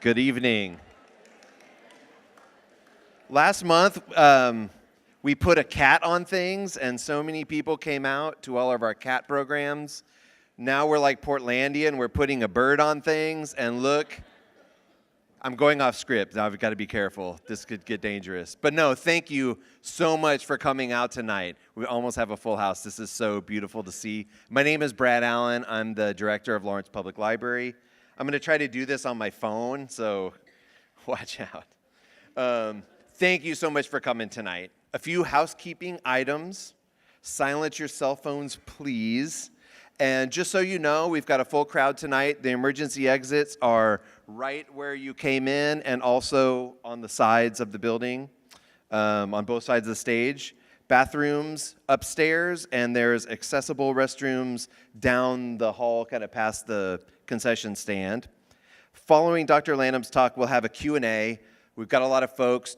Good evening. Last month, we put a cat on things, and so many people came out to all of our cat programs. Now we're like Portlandia, and we're putting a bird on things, and look, I'm going off script. Now I've got to be careful. This could get dangerous. But no, thank you so much for coming out tonight. We almost have a full house. This is so beautiful to see. My name is Brad Allen. I'm the director of Lawrence Public Library. I'm going to try to do this on my phone, so watch out. Thank you so much for coming tonight. A few housekeeping items. Silence your cell phones, please. And just so you know, we've got a full crowd tonight. The emergency exits are right where you came in and also on the sides of the building, on both sides of the stage. Bathrooms upstairs, and there's accessible restrooms down the hall, kind of past the concession stand. Following Dr. Lanham's talk, we'll have a Q&A. We've got a lot of folks.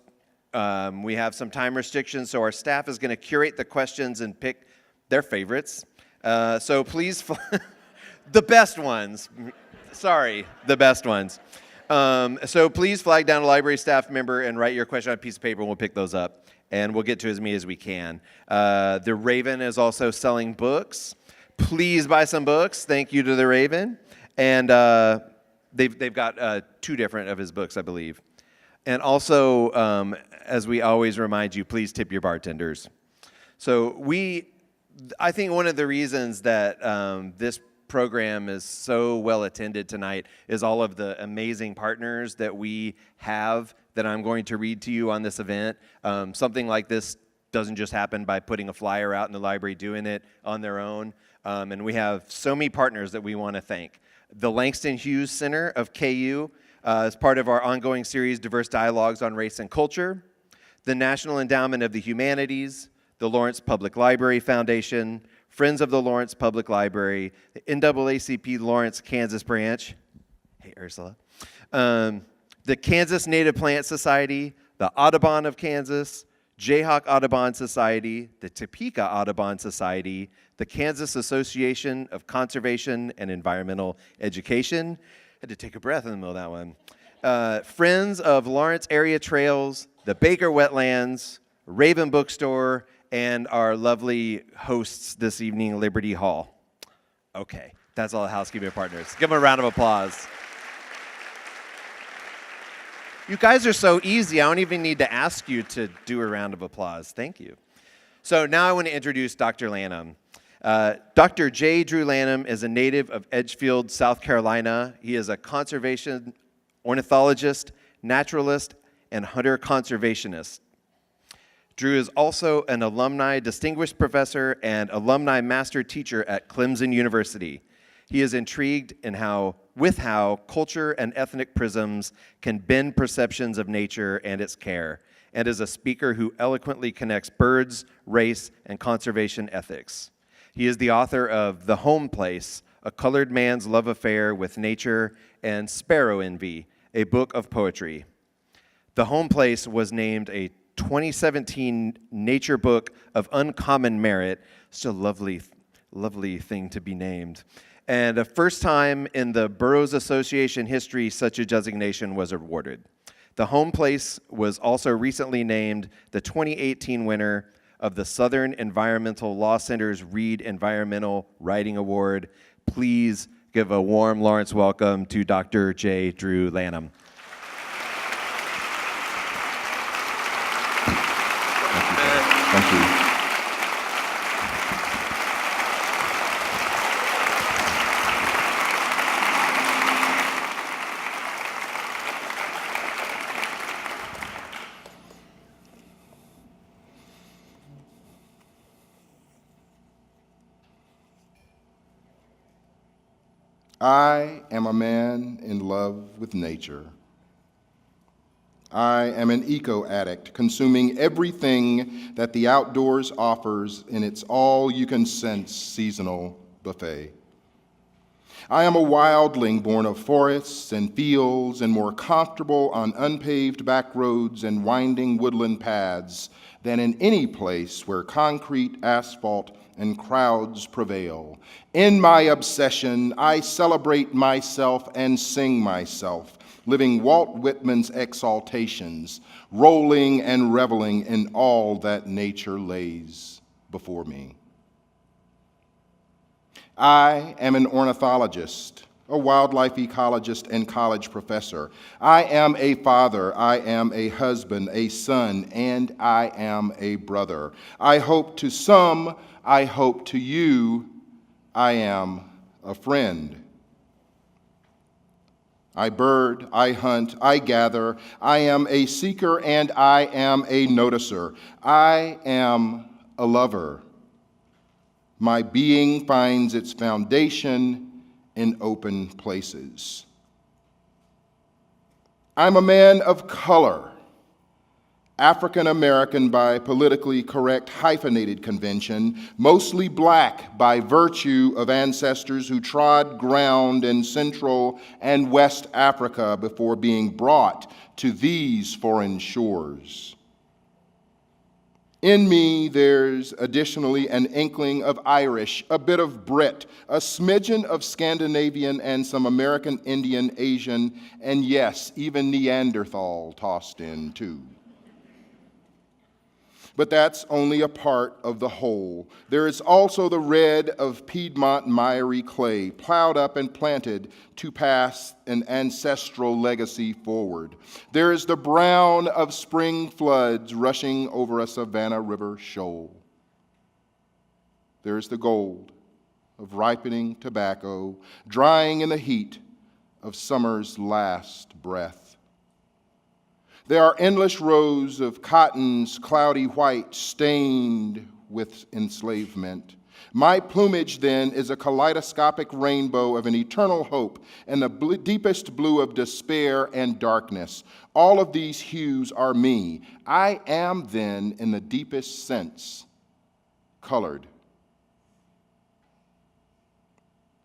We have some time restrictions, so our staff is going to curate the questions and pick their favorites. So please, the best ones. Sorry, the best ones. So please flag down a library staff member and write your question on a piece of paper, and we'll pick those up. And we'll get to as many as we can. The Raven is also selling books. Please buy some books. Thank you to the Raven. And they've got 2 different of his books, I believe. And also, as we always remind you, please tip your bartenders. So I think one of the reasons that this program is so well attended tonight is all of the amazing partners that we have that I'm going to read to you on this event. Something like this doesn't just happen by putting a flyer out in the library, doing it on their own. And we have so many partners that we want to thank. The Langston Hughes Center of KU is part of our ongoing series, Diverse Dialogues on Race and Culture. The National Endowment of the Humanities, the Lawrence Public Library Foundation, Friends of the Lawrence Public Library, the NAACP Lawrence, Kansas branch. Hey, Ursula. The Kansas Native Plant Society, the Audubon of Kansas, Jayhawk Audubon Society, the Topeka Audubon Society, the Kansas Association of Conservation and Environmental Education. Had to take a breath in the middle of that one. Friends of Lawrence Area Trails, the Baker Wetlands, Raven Bookstore, and our lovely hosts this evening, Liberty Hall. Okay, that's all the housekeeping partners. Give them a round of applause. You guys are so easy, I don't even need to ask you to do a round of applause. Thank you. So now I want to introduce Dr. Lanham. Dr. J Drew Lanham is a native of Edgefield, South Carolina. He is a conservation ornithologist, naturalist, and hunter conservationist. Drew is also an alumni distinguished professor and alumni master teacher at Clemson University. He is intrigued with how culture and ethnic prisms can bend perceptions of nature and its care, and is a speaker who eloquently connects birds, race, and conservation ethics. He is the author of The Home Place, A Colored Man's Love Affair with Nature, and Sparrow Envy, a book of poetry. The Home Place was named a 2017 Nature Book of Uncommon Merit. It's a lovely thing to be named. And the first time in the Boroughs Association history such a designation was awarded. The Home Place was also recently named the 2018 winner of the Southern Environmental Law Center's Reed Environmental Writing Award. Please give a warm Lawrence welcome to Dr. J. Drew Lanham. Thank you. I am a man in love with nature. I am an eco-addict, consuming everything that the outdoors offers in its all-you-can-sense seasonal buffet. I am a wildling born of forests and fields and more comfortable on unpaved back roads and winding woodland paths than in any place where concrete, asphalt, and crowds prevail. In my obsession, I celebrate myself and sing myself, living Walt Whitman's exaltations, rolling and reveling in all that nature lays before me. I am an ornithologist, a wildlife ecologist and college professor. I am a father, I am a husband, a son, and I am a brother. I hope to some, I hope to you, I am a friend. I bird, I hunt, I gather, I am a seeker and I am a noticer. I am a lover. My being finds its foundation in open places. I'm a man of color, African American by politically correct hyphenated convention, mostly black by virtue of ancestors who trod ground in Central and West Africa before being brought to these foreign shores. In me, there's additionally an inkling of Irish, a bit of Brit, a smidgen of Scandinavian and some American Indian, Asian, and yes, even Neanderthal tossed in too. But that's only a part of the whole. There is also the red of Piedmont miry clay, plowed up and planted to pass an ancestral legacy forward. There is the brown of spring floods rushing over a Savannah River shoal. There is the gold of ripening tobacco, drying in the heat of summer's last breath. There are endless rows of cotton's cloudy white stained with enslavement. My plumage, then, is a kaleidoscopic rainbow of an eternal hope and the deepest blue of despair and darkness. All of these hues are me. I am, then, in the deepest sense, colored.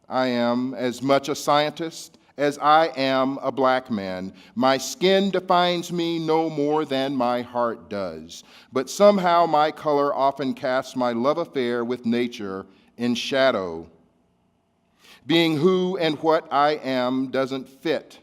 I am as much a scientist as I am a black man. My skin defines me no more than my heart does. But somehow my color often casts my love affair with nature in shadow. Being who and what I am doesn't fit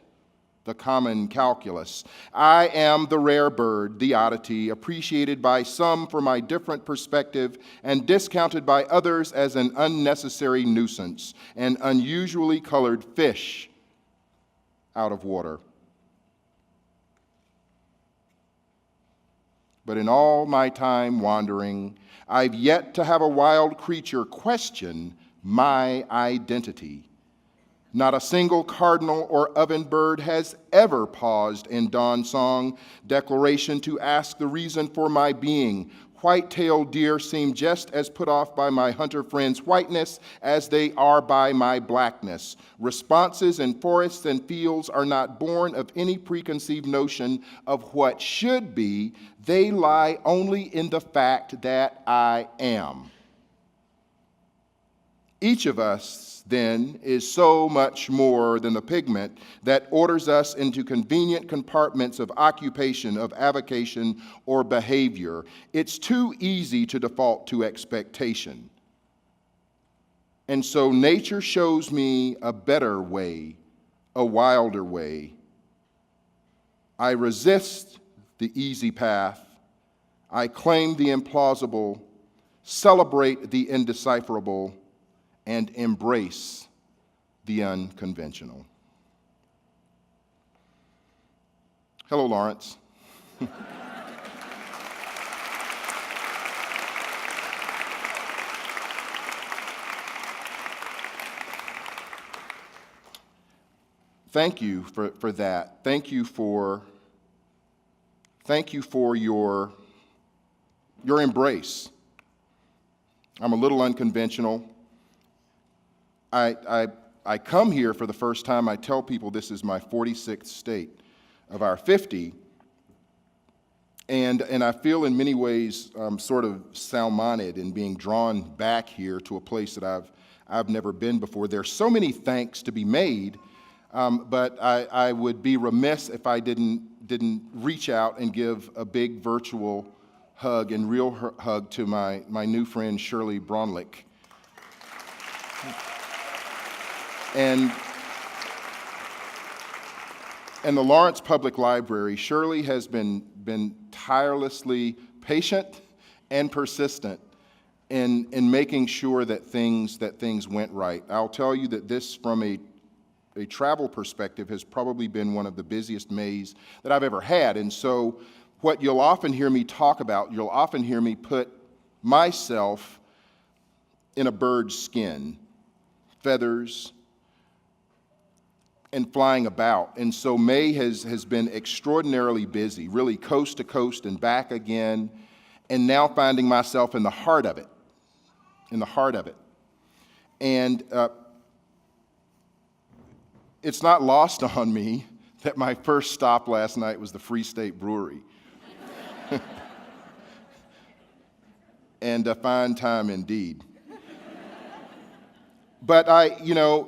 the common calculus. I am the rare bird, the oddity, appreciated by some for my different perspective and discounted by others as an unnecessary nuisance, an unusually colored fish out of water. But in all my time wandering, I've yet to have a wild creature question my identity. Not a single cardinal or ovenbird has ever paused in dawn song declaration to ask the reason for my being. White-tailed deer seem just as put off by my hunter friends' whiteness as they are by my blackness. Responses in forests and fields are not born of any preconceived notion of what should be. They lie only in the fact that I am. Each of us, then, is so much more than the pigment that orders us into convenient compartments of occupation, of avocation, or behavior. It's too easy to default to expectation. And so nature shows me a better way, a wilder way. I resist the easy path. I claim the implausible, celebrate the indecipherable, and embrace the unconventional. Hello, Lawrence. Thank you for that. Thank you for your embrace. I'm a little unconventional. I come here for the first time. I tell people this is my 46th state of our 50. And I feel in many ways sort of salmoned in being drawn back here to a place that I've never been before. There's so many thanks to be made, but I would be remiss if I didn't reach out and give a big virtual hug and real hug to my new friend Shirley Bronlick. And the Lawrence Public Library surely has been tirelessly patient and persistent in making sure that things went right. I'll tell you that this, from a travel perspective, has probably been one of the busiest Mays that I've ever had. And so what you'll often hear me talk about, you'll often hear me put myself in a bird's skin, feathers, and flying about. And so May has been extraordinarily busy, really coast to coast and back again, and now finding myself in the heart of it, And it's not lost on me that my first stop last night was the Free State Brewery. And a fine time indeed. But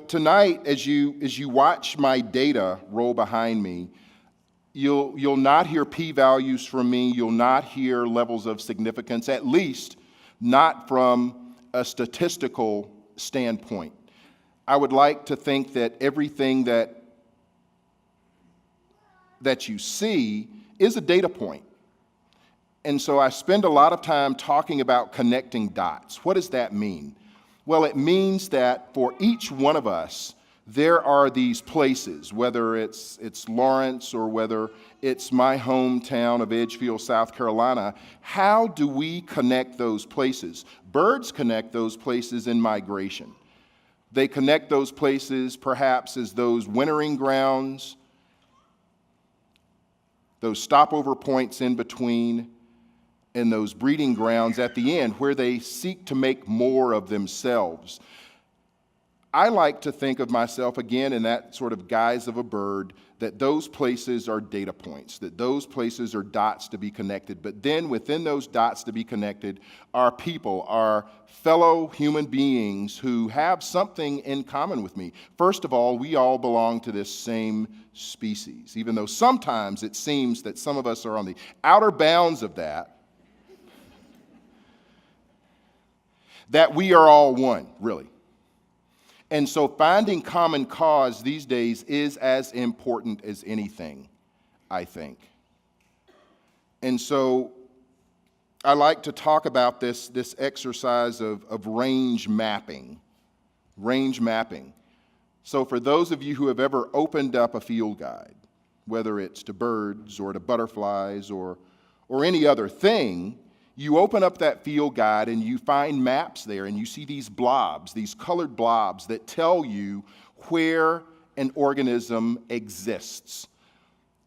tonight, as you watch my data roll behind me, you'll not hear p-values from me. You'll not hear levels of significance, at least not from a statistical standpoint. I would like to think that everything that you see is a data point. And so I spend a lot of time talking about connecting dots. What does that mean? Well, it means that for each one of us, there are these places, whether it's Lawrence or whether it's my hometown of Edgefield, South Carolina. How do we connect those places? Birds connect those places in migration. They connect those places perhaps as those wintering grounds, those stopover points in between, and those breeding grounds at the end where they seek to make more of themselves. I like to think of myself, again, in that sort of guise of a bird, that those places are data points, that those places are dots to be connected. But then within those dots to be connected are people, are fellow human beings who have something in common with me. First of all, we all belong to this same species, even though sometimes it seems that some of us are on the outer bounds of that we are all one, really. And so finding common cause these days is as important as anything, I think. And so I like to talk about this exercise of range mapping. Range mapping. So for those of you who have ever opened up a field guide, whether it's to birds or to butterflies or any other thing, you open up that field guide and you find maps there and you see these blobs, these colored blobs that tell you where an organism exists.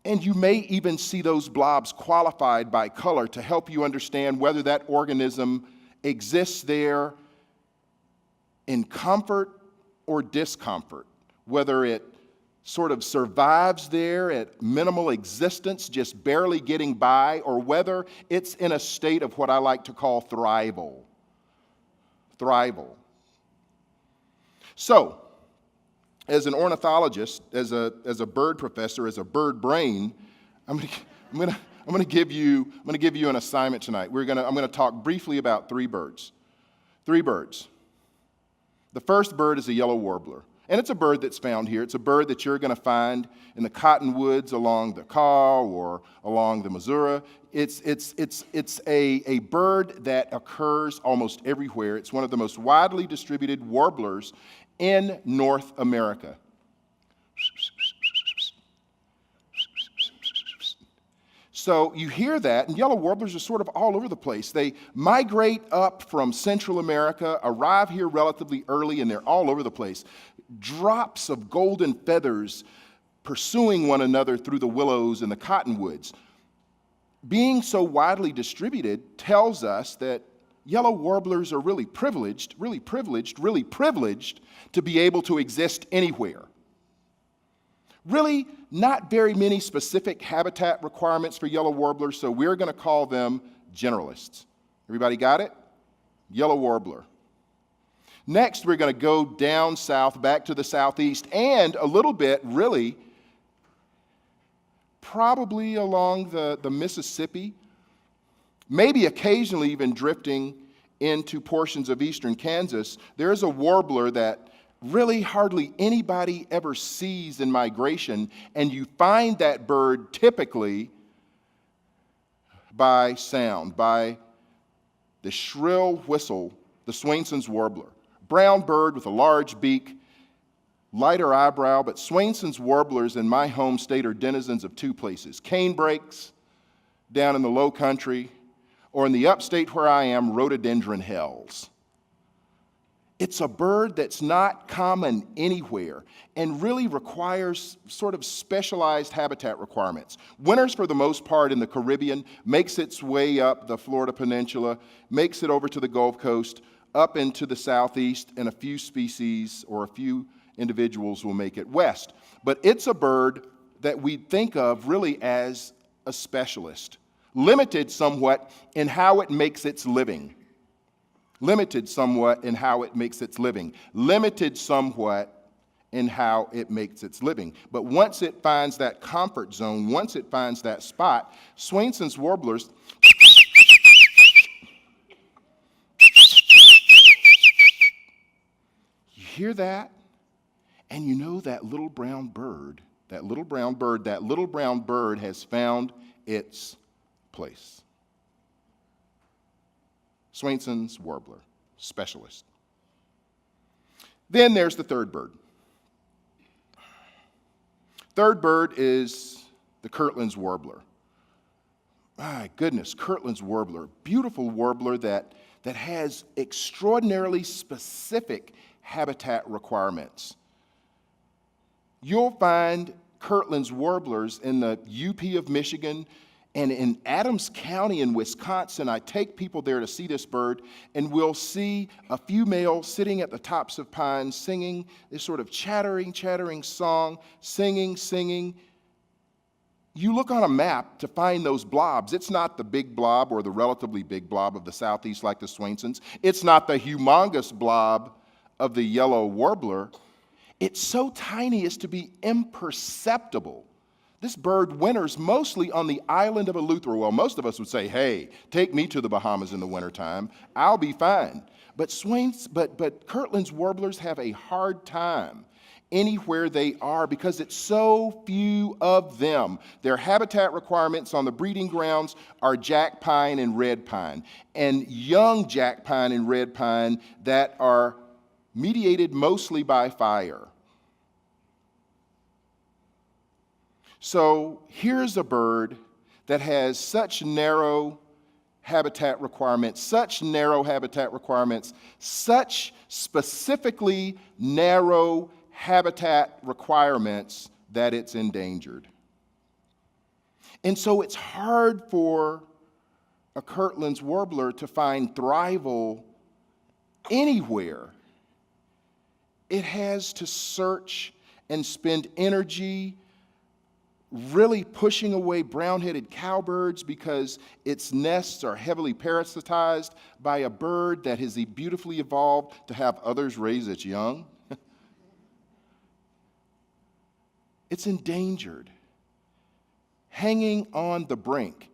And you may even see those blobs qualified by color to help you understand whether that organism exists there in comfort or discomfort, whether it sort of survives there at minimal existence, just barely getting by, or whether it's in a state of what I like to call thrival. Thrival. So, as an ornithologist, as a bird professor, as a bird brain, I'm going to give you an assignment tonight. I'm going to talk briefly about three birds. Three birds. The first bird is a yellow warbler. And it's a bird that's found here. It's a bird that you're going to find in the cottonwoods along the Kaw or along the Missouri. It's a bird that occurs almost everywhere. It's one of the most widely distributed warblers in North America. So you hear that, and yellow warblers are sort of all over the place. They migrate up from Central America, arrive here relatively early, and they're all over the place. Drops of golden feathers pursuing one another through the willows and the cottonwoods. Being so widely distributed tells us that yellow warblers are really privileged to be able to exist anywhere. Really, not very many specific habitat requirements for yellow warblers, so we're going to call them generalists. Everybody got it? Yellow warbler. Next, we're going to go down south, back to the southeast, and a little bit, really, probably along the Mississippi, maybe occasionally even drifting into portions of eastern Kansas. There's a warbler that really hardly anybody ever sees in migration, and you find that bird typically by sound, by the shrill whistle, the Swainson's warbler. Brown bird with a large beak, lighter eyebrow, but Swainson's warblers in my home state are denizens of two places: canebrakes down in the low country, or in the upstate where I am, rhododendron hills. It's a bird that's not common anywhere and really requires sort of specialized habitat requirements. Winters, for the most part, in the Caribbean, makes its way up the Florida Peninsula, makes it over to the Gulf Coast, up into the southeast, and a few species or a few individuals will make it west. But it's a bird that we think of really as a specialist, limited somewhat in how it makes its living. Limited somewhat in how it makes its living. Limited somewhat in how it makes its living. But once it finds that comfort zone, once it finds that spot, Swainson's warblers you hear that, and you know that little brown bird, that little brown bird has found its place. Swainson's warbler, specialist. Then there's the third bird. Third bird is the Kirtland's warbler. My goodness, Kirtland's warbler, beautiful warbler that has extraordinarily specific habitat requirements. You'll find Kirtland's warblers in the UP of Michigan, and in Adams County in Wisconsin. I take people there to see this bird, and we'll see a few males sitting at the tops of pines singing this sort of chattering song, singing. You look on a map to find those blobs. It's not the big blob or the relatively big blob of the southeast like the Swainsons. It's not the humongous blob of the yellow warbler. It's so tiny as to be imperceptible. This bird winters mostly on the island of Eleuthera. Well, most of us would say, hey, take me to the Bahamas in the wintertime. I'll be fine. But Kirtland's warblers have a hard time anywhere they are because it's so few of them. Their habitat requirements on the breeding grounds are jack pine and red pine, and young jack pine and red pine that are mediated mostly by fire. So here's a bird that has such narrow habitat requirements, such specifically narrow habitat requirements that it's endangered. And so it's hard for a Kirtland's warbler to find thrival anywhere. It has to search and spend energy really pushing away brown-headed cowbirds because its nests are heavily parasitized by a bird that has beautifully evolved to have others raise its young. It's endangered, hanging on the brink.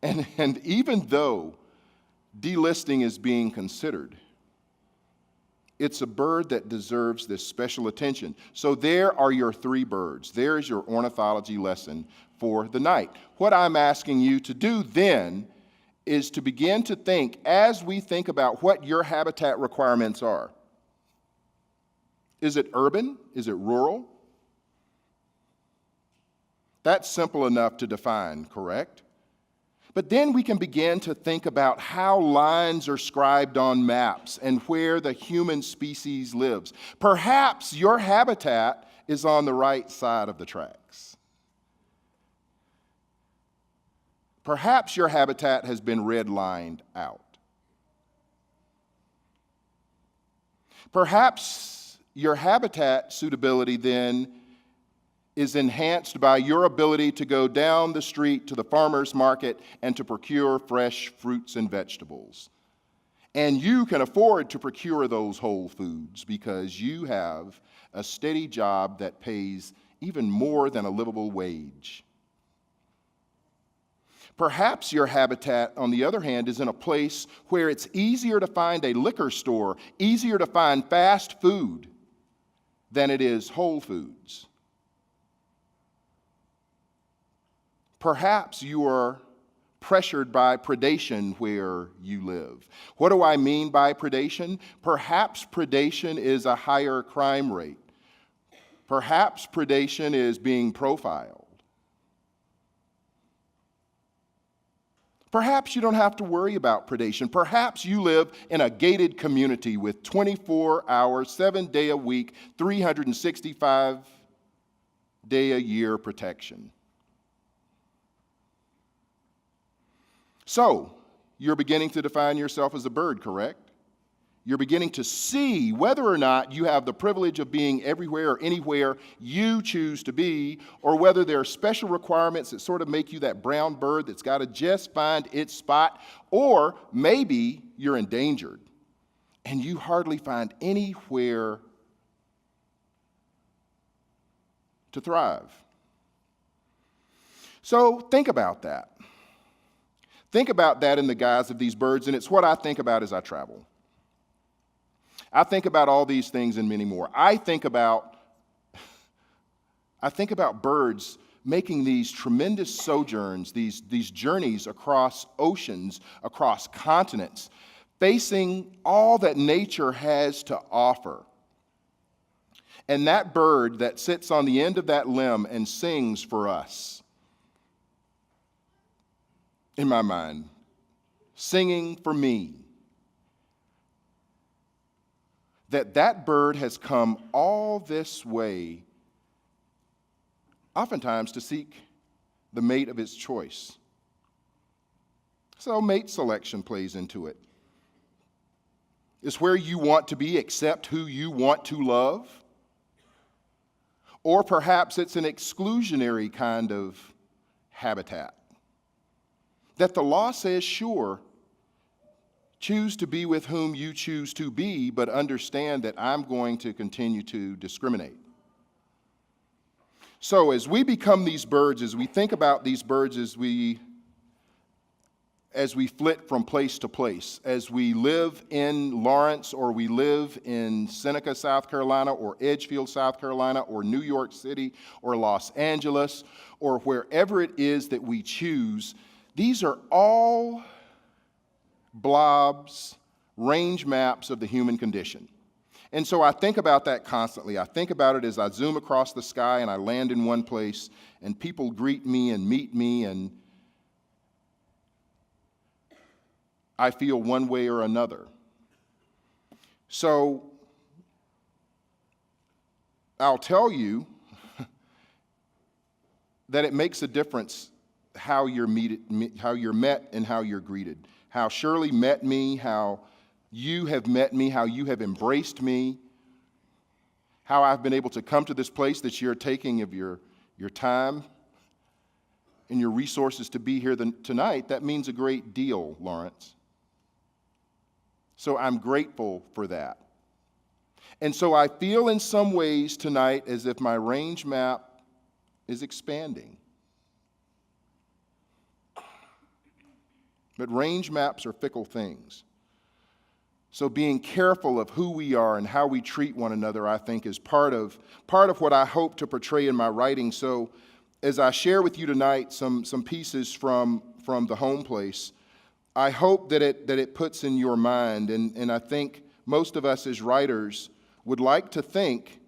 And even though delisting is being considered, it's a bird that deserves this special attention. So there are your three birds. There is your ornithology lesson for the night. What I'm asking you to do then is to begin to think, as we think about what your habitat requirements are. Is it urban? Is it rural? That's simple enough to define, correct? But then we can begin to think about how lines are scribed on maps and where the human species lives. Perhaps your habitat is on the right side of the tracks. Perhaps your habitat has been redlined out. Perhaps your habitat suitability then is enhanced by your ability to go down the street to the farmer's market and to procure fresh fruits and vegetables. And you can afford to procure those whole foods because you have a steady job that pays even more than a livable wage. Perhaps your habitat, on the other hand, is in a place where it's easier to find a liquor store, easier to find fast food than it is Whole Foods. Perhaps you are pressured by predation where you live. What do I mean by predation? Perhaps predation is a higher crime rate. Perhaps predation is being profiled. Perhaps you don't have to worry about predation. Perhaps you live in a gated community with 24 hours, 7-day a week, 365-day a year protection. So, you're beginning to define yourself as a bird, correct? You're beginning to see whether or not you have the privilege of being everywhere or anywhere you choose to be, or whether there are special requirements that sort of make you that brown bird that's got to just find its spot, or maybe you're endangered and you hardly find anywhere to thrive. So think about that. Think about that in the guise of these birds, and it's what I think about as I travel. I think about all these things and many more. I think about birds making these tremendous sojourns, these journeys across oceans, across continents, facing all that nature has to offer. And that bird that sits on the end of that limb and sings for us, in my mind, singing for me, that bird has come all this way, oftentimes to seek the mate of its choice. So mate selection plays into it. It's where you want to be, except who you want to love. Or perhaps it's an exclusionary kind of habitat. That the law says, sure, choose to be with whom you choose to be, but understand that I'm going to continue to discriminate. So as we become these birds, as we think about these birds, as we flit from place to place, as we live in Lawrence, or we live in Seneca, South Carolina, or Edgefield, South Carolina, or New York City, or Los Angeles, or wherever it is that we choose, these are all blobs, range maps of the human condition. And so I think about that constantly. I think about it as I zoom across the sky and I land in one place and people greet me and meet me, and I feel one way or another. So I'll tell you that it makes a difference how you're met and how you're greeted. How Shirley met me, how you have met me, how you have embraced me, how I've been able to come to this place that you're taking of your time and your resources to be here tonight. That means a great deal, Lawrence. So I'm grateful for that. And so I feel in some ways tonight as if my range map is expanding. But range maps are fickle things. So being careful of who we are and how we treat one another, I think, is part of what I hope to portray in my writing. So as I share with you tonight some pieces from the home place, I hope that it puts in your mind, and I think most of us as writers would like to think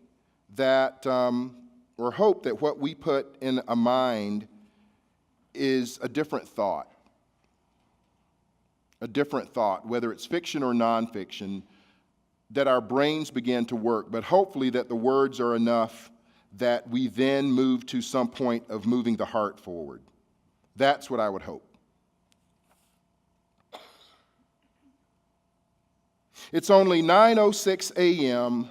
that, or hope that what we put in a mind is a different thought. A different thought, whether it's fiction or nonfiction, that our brains begin to work, but hopefully that the words are enough that we then move to some point of moving the heart forward. That's what I would hope. It's only 9:06 a.m.,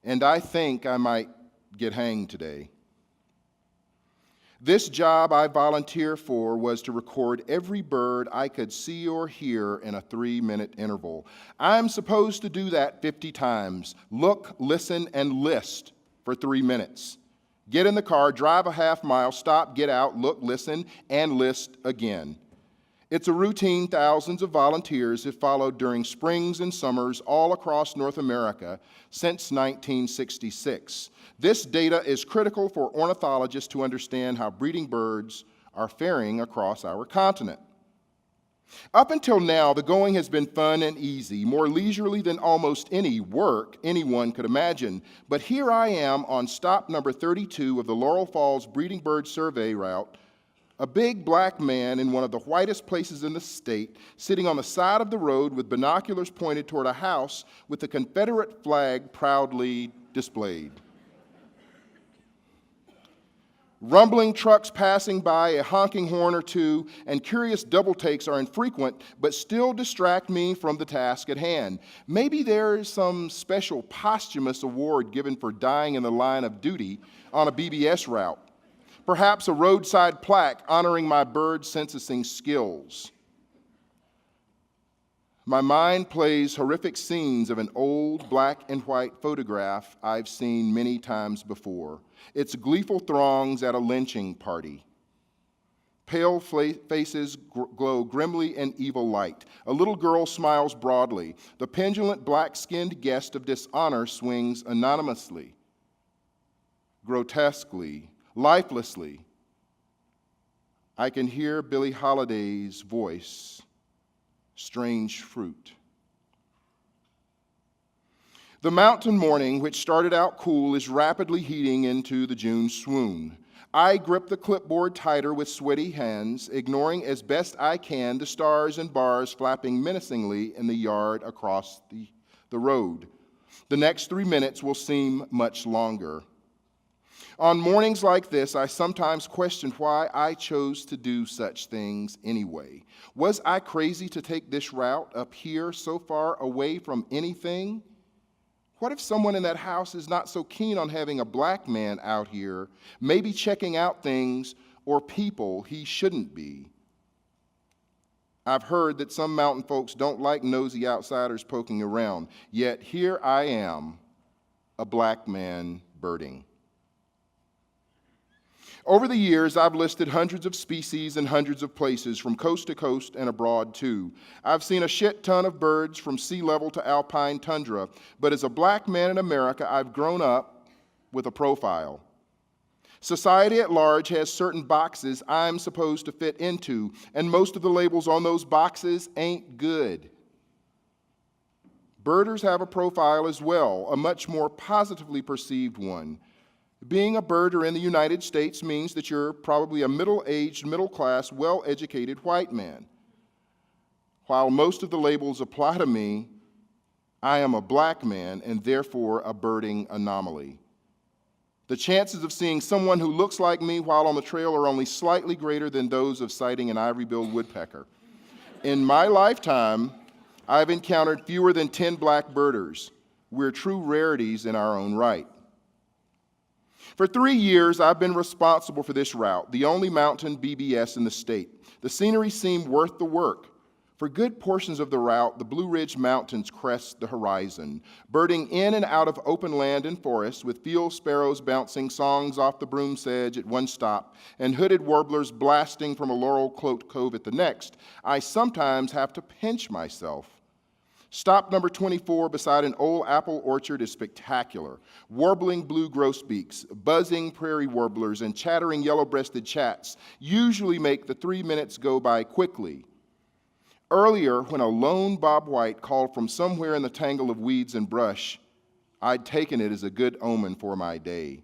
and I think I might get hanged today. This job I volunteer for was to record every bird I could see or hear in a 3-minute interval. I'm supposed to do that 50 times. Look, listen, and list for 3 minutes. Get in the car, drive a half mile, stop, get out, look, listen, and list again. It's a routine thousands of volunteers have followed during springs and summers all across North America since 1966. This data is critical for ornithologists to understand how breeding birds are faring across our continent. Up until now, the going has been fun and easy, more leisurely than almost any work anyone could imagine. But here I am on stop number 32 of the Laurel Falls Breeding Bird Survey route, a big black man in one of the whitest places in the state, sitting on the side of the road with binoculars pointed toward a house with the Confederate flag proudly displayed. Rumbling trucks passing by, a honking horn or two, and curious double takes are infrequent, but still distract me from the task at hand. Maybe there is some special posthumous award given for dying in the line of duty on a BBS route. Perhaps a roadside plaque honoring my bird censusing skills. My mind plays horrific scenes of an old black and white photograph I've seen many times before. It's gleeful throngs at a lynching party. Pale faces glow grimly in evil light. A little girl smiles broadly. The pendulant black-skinned guest of dishonor swings anonymously, grotesquely, lifelessly. I can hear Billie Holiday's voice. Strange fruit. The mountain morning, which started out cool, is rapidly heating into the June swoon. I grip the clipboard tighter with sweaty hands, ignoring as best I can the stars and bars flapping menacingly in the yard across the road. The next 3 minutes will seem much longer. On mornings like this, I sometimes question why I chose to do such things anyway. Was I crazy to take this route up here so far away from anything? What if someone in that house is not so keen on having a black man out here, maybe checking out things or people he shouldn't be? I've heard that some mountain folks don't like nosy outsiders poking around, yet here I am, a black man birding. Over the years, I've listed hundreds of species and hundreds of places from coast to coast and abroad too. I've seen a shit ton of birds from sea level to alpine tundra, but as a black man in America, I've grown up with a profile. Society at large has certain boxes I'm supposed to fit into, and most of the labels on those boxes ain't good. Birders have a profile as well, a much more positively perceived one. Being a birder in the United States means that you're probably a middle-aged, middle-class, well-educated white man. While most of the labels apply to me, I am a black man and therefore a birding anomaly. The chances of seeing someone who looks like me while on the trail are only slightly greater than those of sighting an ivory-billed woodpecker. In my lifetime, I've encountered fewer than 10 black birders. We're true rarities in our own right. For 3 years, I've been responsible for this route, the only mountain BBS in the state. The scenery seemed worth the work. For good portions of the route, the Blue Ridge Mountains crest the horizon, birding in and out of open land and forests, with field sparrows bouncing songs off the broom sedge at one stop, and hooded warblers blasting from a laurel-cloaked cove at the next. I sometimes have to pinch myself. Stop number 24 beside an old apple orchard is spectacular. Warbling blue grosbeaks, buzzing prairie warblers, and chattering yellow-breasted chats usually make the 3 minutes go by quickly. Earlier, when a lone bobwhite called from somewhere in the tangle of weeds and brush, I'd taken it as a good omen for my day.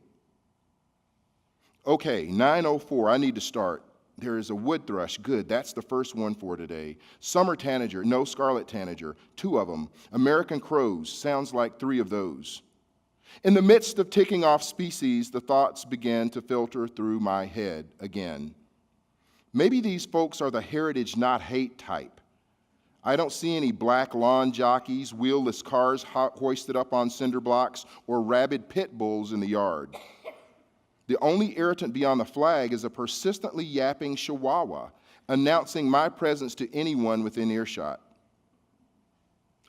Okay, 9:04, I need to start. There is a wood thrush, good, that's the first one for today. Summer tanager, no scarlet tanager, 2 of them. American crows, sounds like 3 of those. In the midst of ticking off species, the thoughts began to filter through my head again. Maybe these folks are the heritage not hate type. I don't see any black lawn jockeys, wheelless cars hoisted up on cinder blocks, or rabid pit bulls in the yard. The only irritant beyond the flag is a persistently yapping chihuahua, announcing my presence to anyone within earshot.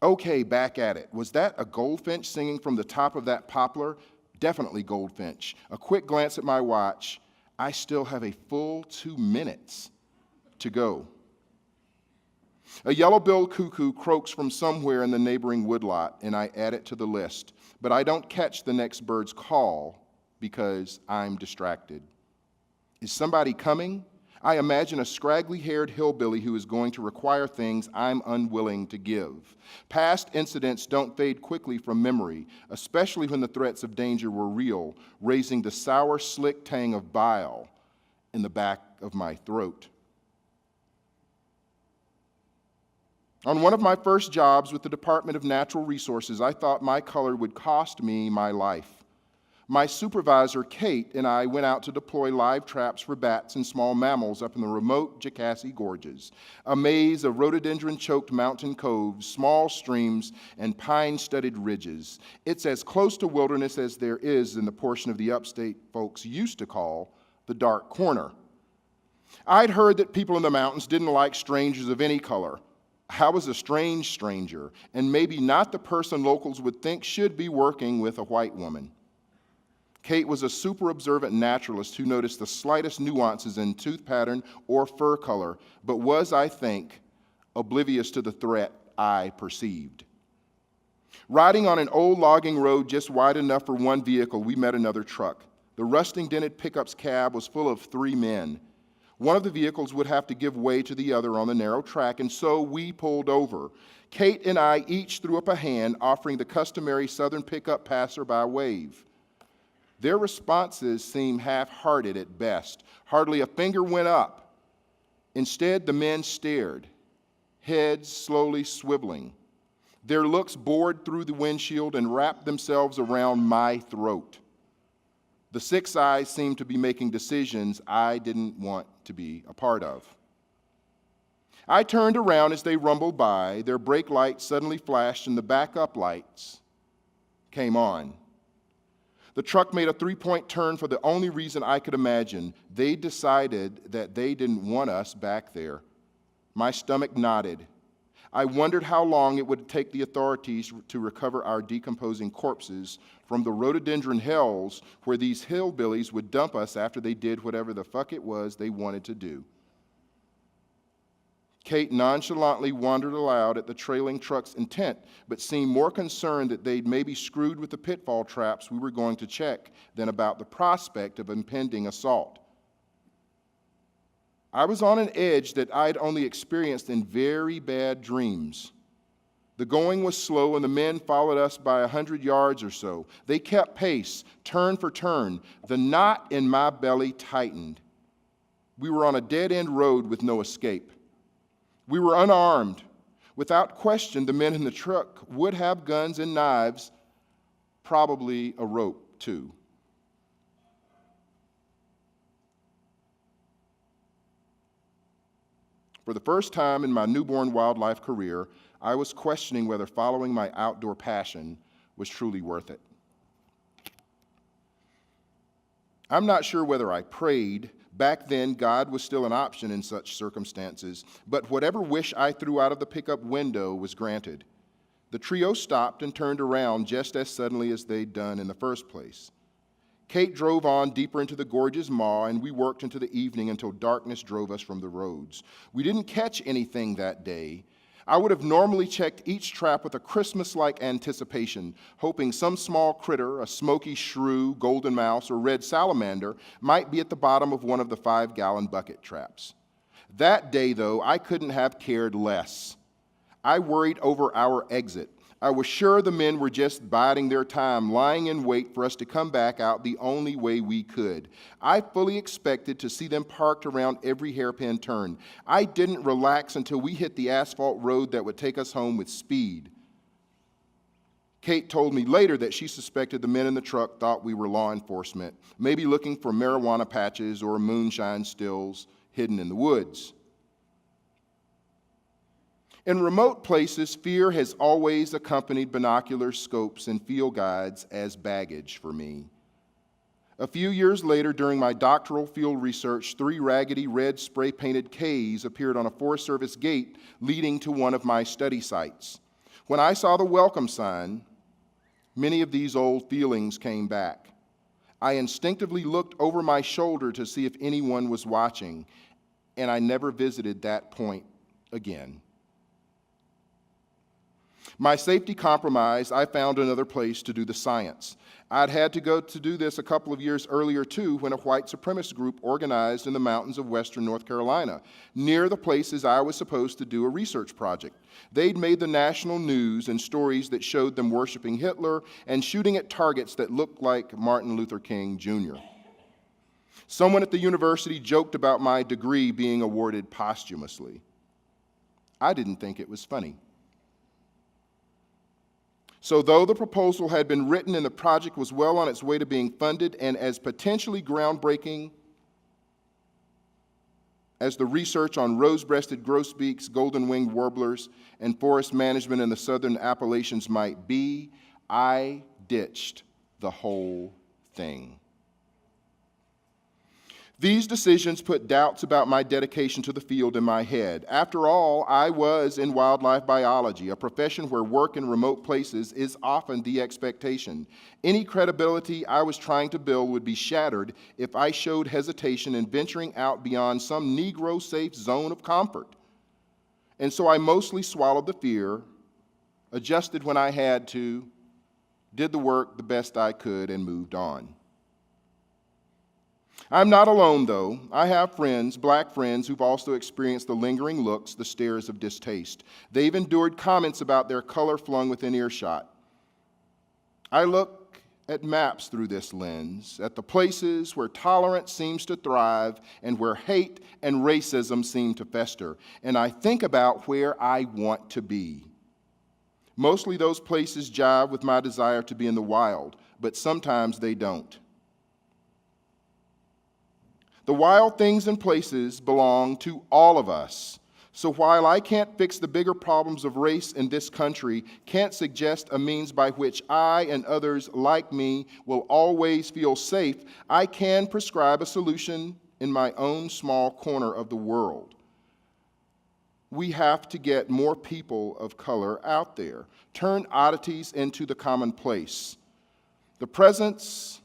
Okay, back at it. Was that a goldfinch singing from the top of that poplar? definitely goldfinch. A quick glance at my watch. I still have a full 2 minutes to go. A yellow-billed cuckoo croaks from somewhere in the neighboring woodlot, and I add it to the list. But I don't catch the next bird's call because I'm distracted. Is somebody coming? I imagine a scraggly-haired hillbilly who is going to require things I'm unwilling to give. Past incidents don't fade quickly from memory, especially when the threats of danger were real, raising the sour, slick tang of bile in the back of my throat. On one of my first jobs with the Department of Natural Resources, I thought my color would cost me my life. My supervisor, Kate, and I went out to deploy live traps for bats and small mammals up in the remote Jocassee Gorges, a maze of rhododendron-choked mountain coves, small streams, and pine-studded ridges. It's as close to wilderness as there is in the portion of the upstate folks used to call the Dark Corner. I'd heard that people in the mountains didn't like strangers of any color. I was a strange stranger, and maybe not the person locals would think should be working with a white woman. Kate was a super observant naturalist who noticed the slightest nuances in tooth pattern or fur color, but was, I think, oblivious to the threat I perceived. Riding on an old logging road just wide enough for one vehicle, we met another truck. The rusting dented pickup's cab was full of 3 men. One of the vehicles would have to give way to the other on the narrow track, and so we pulled over. Kate and I each threw up a hand, offering the customary southern pickup passerby wave. Their responses seemed half-hearted at best. Hardly a finger went up. Instead, the men stared, heads slowly swiveling. Their looks bored through the windshield and wrapped themselves around my throat. The 6 eyes seemed to be making decisions I didn't want to be a part of. I turned around as they rumbled by. Their brake lights suddenly flashed and the backup lights came on. The truck made a 3-point turn for the only reason I could imagine. They decided that they didn't want us back there. My stomach knotted. I wondered how long it would take the authorities to recover our decomposing corpses from the rhododendron hells where these hillbillies would dump us after they did whatever the fuck it was they wanted to do. Kate nonchalantly wondered aloud at the trailing truck's intent, but seemed more concerned that they'd maybe screwed with the pitfall traps we were going to check than about the prospect of impending assault. I was on an edge that I'd only experienced in very bad dreams. The going was slow, and the men followed us by 100 yards or so. They kept pace, turn for turn. The knot in my belly tightened. We were on a dead-end road with no escape. We were unarmed. Without question, the men in the truck would have guns and knives, probably a rope, too. For the first time in my newborn wildlife career, I was questioning whether following my outdoor passion was truly worth it. I'm not sure whether I prayed. Back then, God was still an option in such circumstances, but whatever wish I threw out of the pickup window was granted. The trio stopped and turned around just as suddenly as they'd done in the first place. Kate drove on deeper into the gorge's maw, and we worked into the evening until darkness drove us from the roads. We didn't catch anything that day. I would have normally checked each trap with a Christmas-like anticipation, hoping some small critter, a smoky shrew, golden mouse, or red salamander, might be at the bottom of one of the 5-gallon bucket traps. That day, though, I couldn't have cared less. I worried over our exit. I was sure the men were just biding their time, lying in wait for us to come back out the only way we could. I fully expected to see them parked around every hairpin turn. I didn't relax until we hit the asphalt road that would take us home with speed. Kate told me later that she suspected the men in the truck thought we were law enforcement, maybe looking for marijuana patches or moonshine stills hidden in the woods. In remote places, fear has always accompanied binocular scopes and field guides as baggage for me. A few years later, during my doctoral field research, 3 raggedy red spray-painted Ks appeared on a Forest Service gate leading to one of my study sites. When I saw the welcome sign, many of these old feelings came back. I instinctively looked over my shoulder to see if anyone was watching, and I never visited that point again. My safety compromised, I found another place to do the science. I'd had to go to do this a couple of years earlier, too, when a white supremacist group organized in the mountains of western North Carolina, near the places I was supposed to do a research project. They'd made the national news and stories that showed them worshiping Hitler and shooting at targets that looked like Martin Luther King Jr. Someone at the university joked about my degree being awarded posthumously. I didn't think it was funny. So though the proposal had been written and the project was well on its way to being funded and as potentially groundbreaking as the research on rose-breasted grosbeaks, golden-winged warblers, and forest management in the southern Appalachians might be, I ditched the whole thing. These decisions put doubts about my dedication to the field in my head. After all, I was in wildlife biology, a profession where work in remote places is often the expectation. Any credibility I was trying to build would be shattered if I showed hesitation in venturing out beyond some Negro-safe zone of comfort. And so I mostly swallowed the fear, adjusted when I had to, did the work the best I could, and moved on. I'm not alone, though. I have friends, black friends, who've also experienced the lingering looks, the stares of distaste. They've endured comments about their color flung within earshot. I look at maps through this lens, at the places where tolerance seems to thrive and where hate and racism seem to fester, and I think about where I want to be. Mostly those places jive with my desire to be in the wild, but sometimes they don't. The wild things and places belong to all of us. So while I can't fix the bigger problems of race in this country, can't suggest a means by which I and others like me will always feel safe, I can prescribe a solution in my own small corner of the world. We have to get more people of color out there, turn oddities into the commonplace. The presence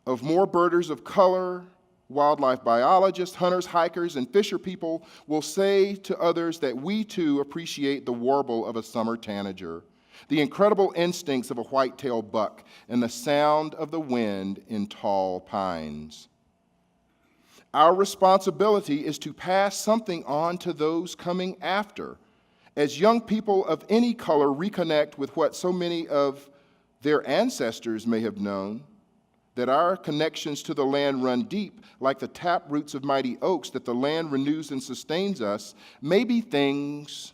of more birders of color, wildlife biologists, hunters, hikers, and fisher people will say to others that we too appreciate the warble of a summer tanager, the incredible instincts of a white-tailed buck, and the sound of the wind in tall pines. Our responsibility is to pass something on to those coming after. As young people of any color reconnect with what so many of their ancestors may have known, that our connections to the land run deep, like the tap roots of mighty oaks, that the land renews and sustains us, maybe things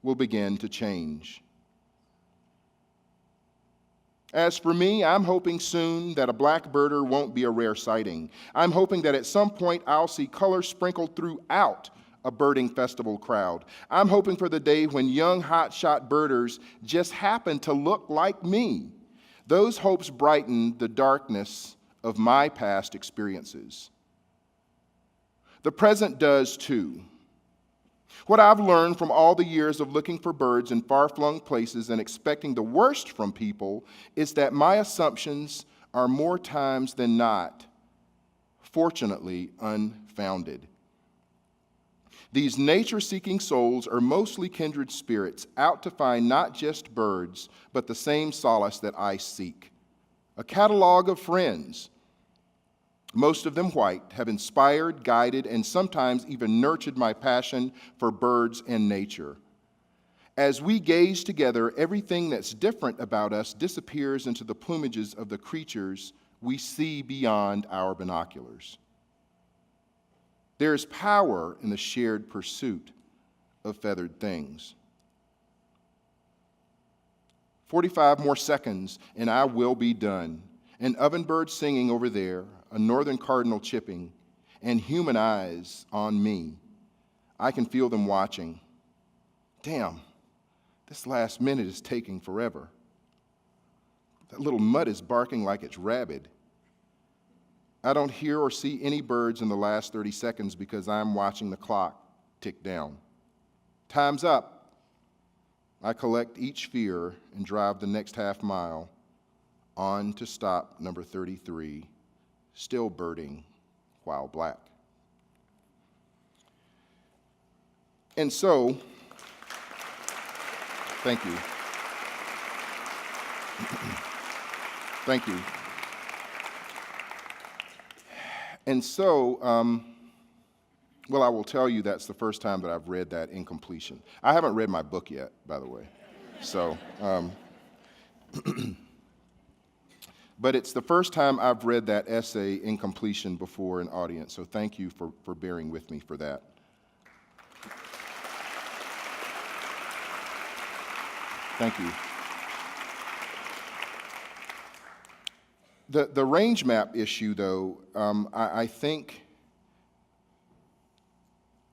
will begin to change. As for me, I'm hoping soon that a black birder won't be a rare sighting. I'm hoping that at some point I'll see color sprinkled throughout a birding festival crowd. I'm hoping for the day when young hotshot birders just happen to look like me. Those hopes brighten the darkness of my past experiences. The present does too. What I've learned from all the years of looking for birds in far-flung places and expecting the worst from people is that my assumptions are more times than not, fortunately, unfounded. These nature-seeking souls are mostly kindred spirits, out to find not just birds, but the same solace that I seek. A catalog of friends, most of them white, have inspired, guided, and sometimes even nurtured my passion for birds and nature. As we gaze together, everything that's different about us disappears into the plumages of the creatures we see beyond our binoculars. There is power in the shared pursuit of feathered things. 45 more seconds and I will be done. An ovenbird singing over there, a northern cardinal chipping, and human eyes on me. I can feel them watching. Damn, this last minute is taking forever. That little mutt is barking like it's rabid. I don't hear or see any birds in the last 30 seconds because I'm watching the clock tick down. Time's up. I collect each fear and drive the next half mile on to stop number 33, still birding while black. And so, thank you. Thank you. And so, well, I will tell you that's the first time that I've read that in completion. I haven't read my book yet, by the way. So, but it's the first time I've read that essay in completion before an audience. So thank you for bearing with me for that. Thank you. The range map issue, though, I think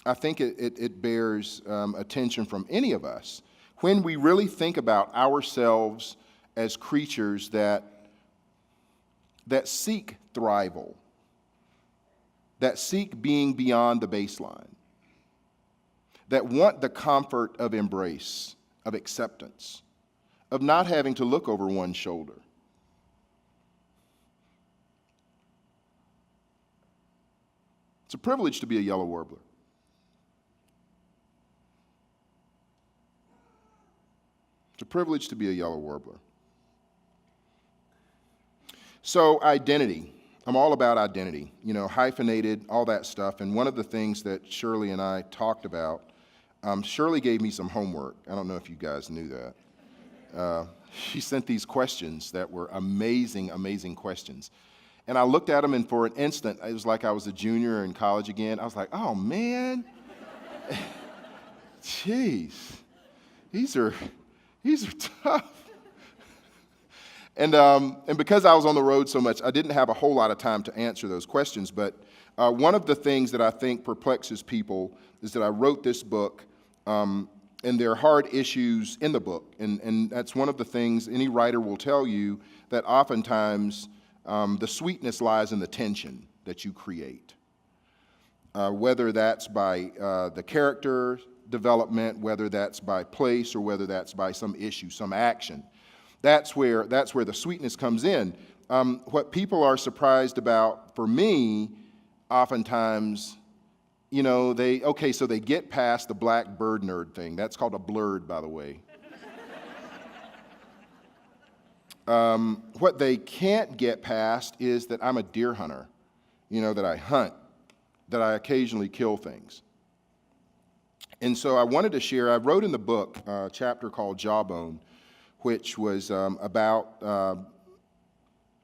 it bears attention from any of us when we really think about ourselves as creatures that seek thrival, that seek being beyond the baseline, that want the comfort of embrace, of acceptance, of not having to look over one's shoulder. It's a privilege to be a yellow warbler. It's a privilege to be a yellow warbler. So identity. I'm all about identity, hyphenated, all that stuff. And one of the things that Shirley and I talked about, Shirley gave me some homework. I don't know if you guys knew that. She sent these questions that were amazing, amazing questions. And I looked at them, and for an instant, it was like I was a junior in college again. I was like, oh, man. Jeez. These are tough. And because I was on the road so much, I didn't have a whole lot of time to answer those questions. But one of the things that I think perplexes people is that I wrote this book, and there are hard issues in the book. And that's one of the things any writer will tell you, that oftentimes the sweetness lies in the tension that you create. Whether that's by the character development, whether that's by place, or whether that's by some issue, some action. That's where the sweetness comes in. What people are surprised about, for me, oftentimes, so they get past the black bird nerd thing. That's called a blurred, by the way. What they can't get past is that I'm a deer hunter, that I hunt, that I occasionally kill things. And so I wanted to share, I wrote in the book a chapter called Jawbone, which was about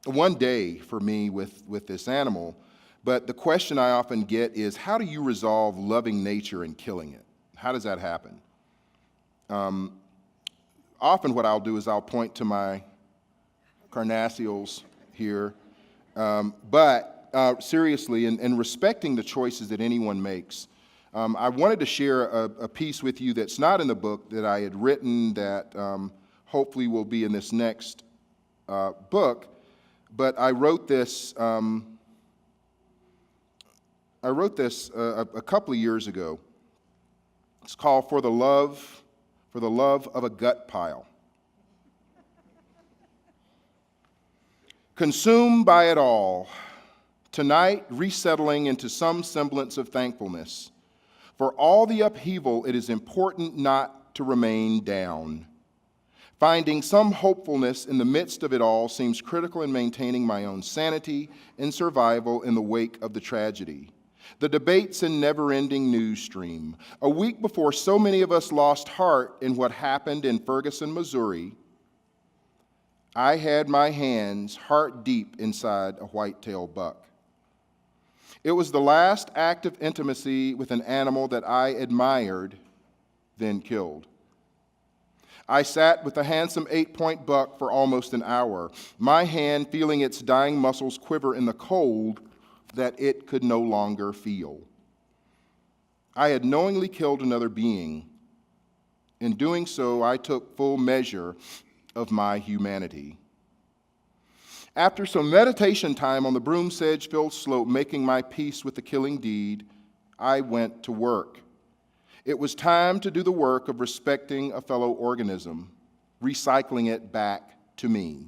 one day for me with this animal. But the question I often get is, how do you resolve loving nature and killing it? How does that happen? Often what I'll do is I'll point to my carnassials here, but seriously, and respecting the choices that anyone makes, I wanted to share a piece with you that's not in the book that I had written that hopefully will be in this next book, but I wrote this a couple of years ago. It's called For the Love of a Gut Pile. Consumed by it all, tonight resettling into some semblance of thankfulness. For all the upheaval, it is important not to remain down. Finding some hopefulness in the midst of it all seems critical in maintaining my own sanity and survival in the wake of the tragedy. The debates and never-ending news stream. A week before so many of us lost heart in what happened in Ferguson, Missouri, I had my hands heart deep inside a white-tailed buck. It was the last act of intimacy with an animal that I admired, then killed. I sat with a handsome 8-point buck for almost an hour, my hand feeling its dying muscles quiver in the cold that it could no longer feel. I had knowingly killed another being. In doing so, I took full measure of my humanity. After some meditation time on the broom sedge-filled slope, making my peace with the killing deed, I went to work. It was time to do the work of respecting a fellow organism, recycling it back to me.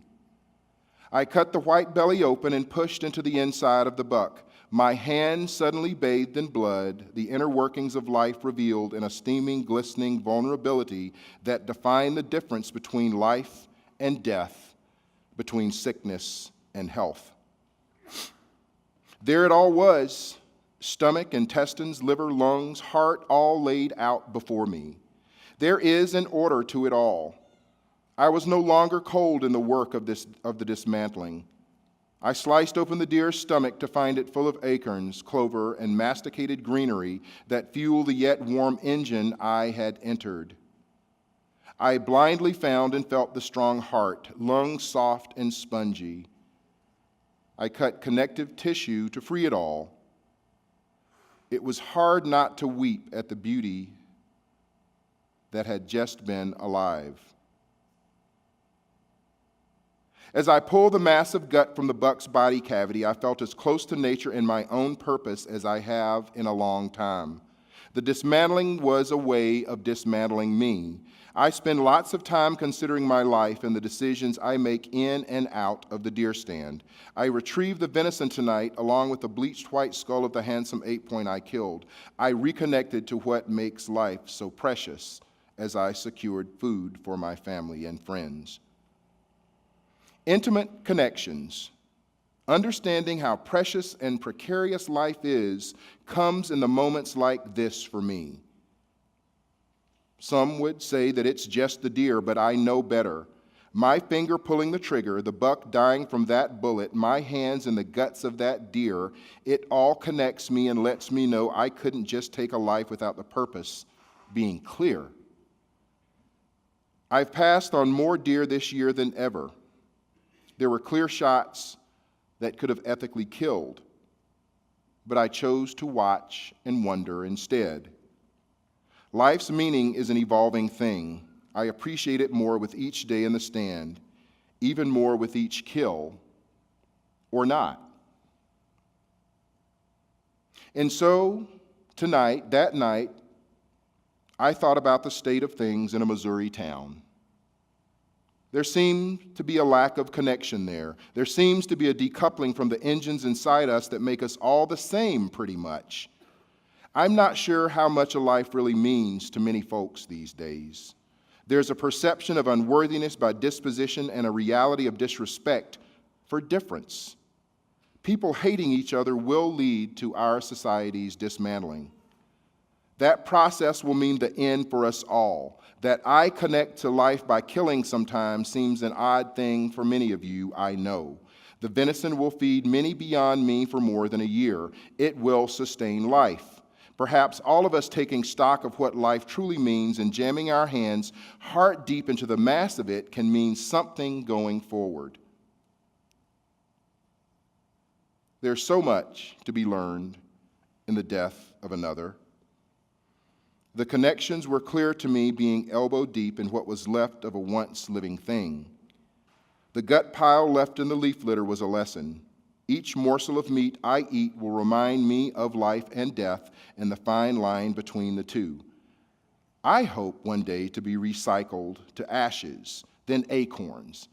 I cut the white belly open and pushed into the inside of the buck. My hand suddenly bathed in blood, the inner workings of life revealed in a steaming, glistening vulnerability that defined the difference between life and death, between sickness and health. There it all was, stomach, intestines, liver, lungs, heart, all laid out before me. There is an order to it all. I was no longer cold in the work of the dismantling. I sliced open the deer's stomach to find it full of acorns, clover, and masticated greenery that fueled the yet warm engine I had entered. I blindly found and felt the strong heart, lungs soft and spongy. I cut connective tissue to free it all. It was hard not to weep at the beauty that had just been alive. As I pulled the massive gut from the buck's body cavity, I felt as close to nature and my own purpose as I have in a long time. The dismantling was a way of dismantling me. I spend lots of time considering my life and the decisions I make in and out of the deer stand. I retrieved the venison tonight along with the bleached white skull of the handsome 8-point I killed. I reconnected to what makes life so precious as I secured food for my family and friends. Intimate connections, understanding how precious and precarious life is, comes in the moments like this for me. Some would say that it's just the deer, but I know better. My finger pulling the trigger, the buck dying from that bullet, my hands in the guts of that deer, it all connects me and lets me know I couldn't just take a life without the purpose being clear. I've passed on more deer this year than ever. There were clear shots that could have ethically killed, but I chose to watch and wonder instead. Life's meaning is an evolving thing. I appreciate it more with each day in the stand, even more with each kill, or not. And so, that night, I thought about the state of things in a Missouri town. There seemed to be a lack of connection there. There seems to be a decoupling from the engines inside us that make us all the same, pretty much. I'm not sure how much a life really means to many folks these days. There's a perception of unworthiness by disposition and a reality of disrespect for difference. People hating each other will lead to our society's dismantling. That process will mean the end for us all. That I connect to life by killing sometimes seems an odd thing for many of you, I know. The venison will feed many beyond me for more than a year. It will sustain life. Perhaps all of us taking stock of what life truly means and jamming our hands heart deep into the mass of it can mean something going forward. There's so much to be learned in the death of another. The connections were clear to me being elbow deep in what was left of a once living thing. The gut pile left in the leaf litter was a lesson. Each morsel of meat I eat will remind me of life and death and the fine line between the two. I hope one day to be recycled to ashes, then acorns,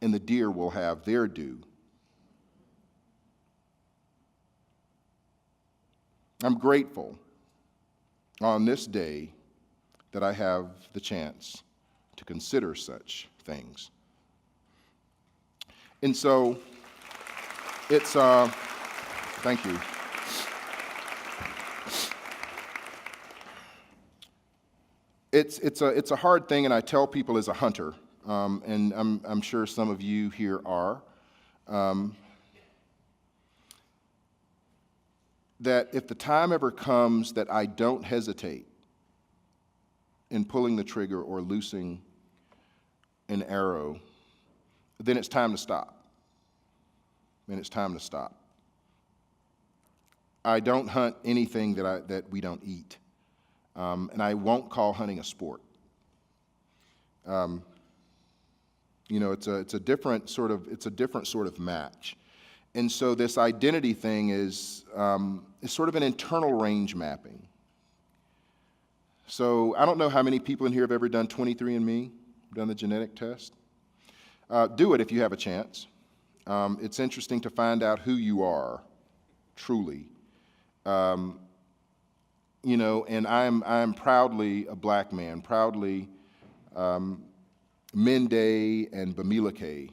and the deer will have their due. I'm grateful on this day that I have the chance to consider such things. And so it's, thank you. It's a hard thing, and I tell people as a hunter, and I'm sure some of you here are, that if the time ever comes that I don't hesitate in pulling the trigger or loosing an arrow, then it's time to stop. Then it's time to stop. I don't hunt anything that we don't eat, and I won't call hunting a sport. It's a different sort of match. And so this identity thing is sort of an internal range mapping. So I don't know how many people in here have ever done 23andMe, done the genetic test. Do it if you have a chance. It's interesting to find out who you are, truly. And I'm proudly a black man, proudly Mende and Bamileke.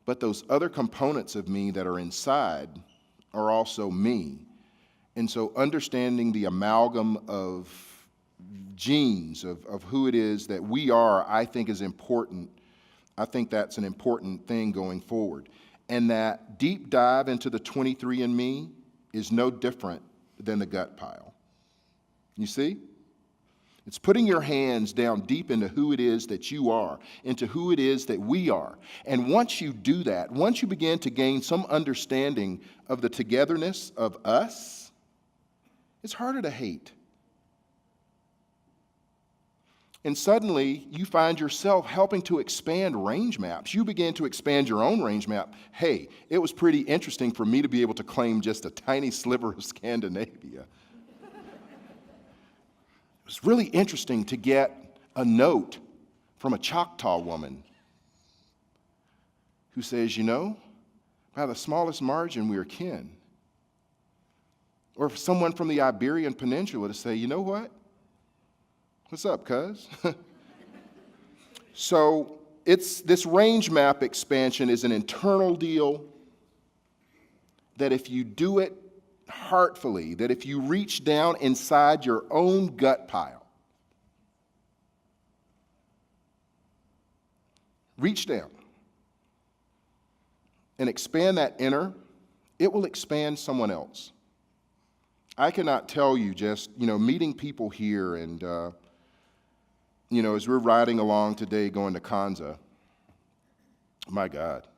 But those other components of me that are inside are also me. And so understanding the amalgam of genes, of who it is that we are, I think is important. I think that's an important thing going forward. And that deep dive into the 23andMe is no different than the gut pile. You see? It's putting your hands down deep into who it is that you are, into who it is that we are. And once you do that, once you begin to gain some understanding of the togetherness of us, it's harder to hate. And suddenly, you find yourself helping to expand range maps. You begin to expand your own range map. Hey, it was pretty interesting for me to be able to claim just a tiny sliver of Scandinavia. It was really interesting to get a note from a Choctaw woman who says, by the smallest margin, we are kin. Or for someone from the Iberian Peninsula to say, you know what? What's up, cuz? So this range map expansion is an internal deal that if you do it heartfully, that if you reach down inside your own gut pile, reach down and expand that inner, it will expand someone else. I cannot tell you just, meeting people here and, as we're riding along today going to Kanza, my God,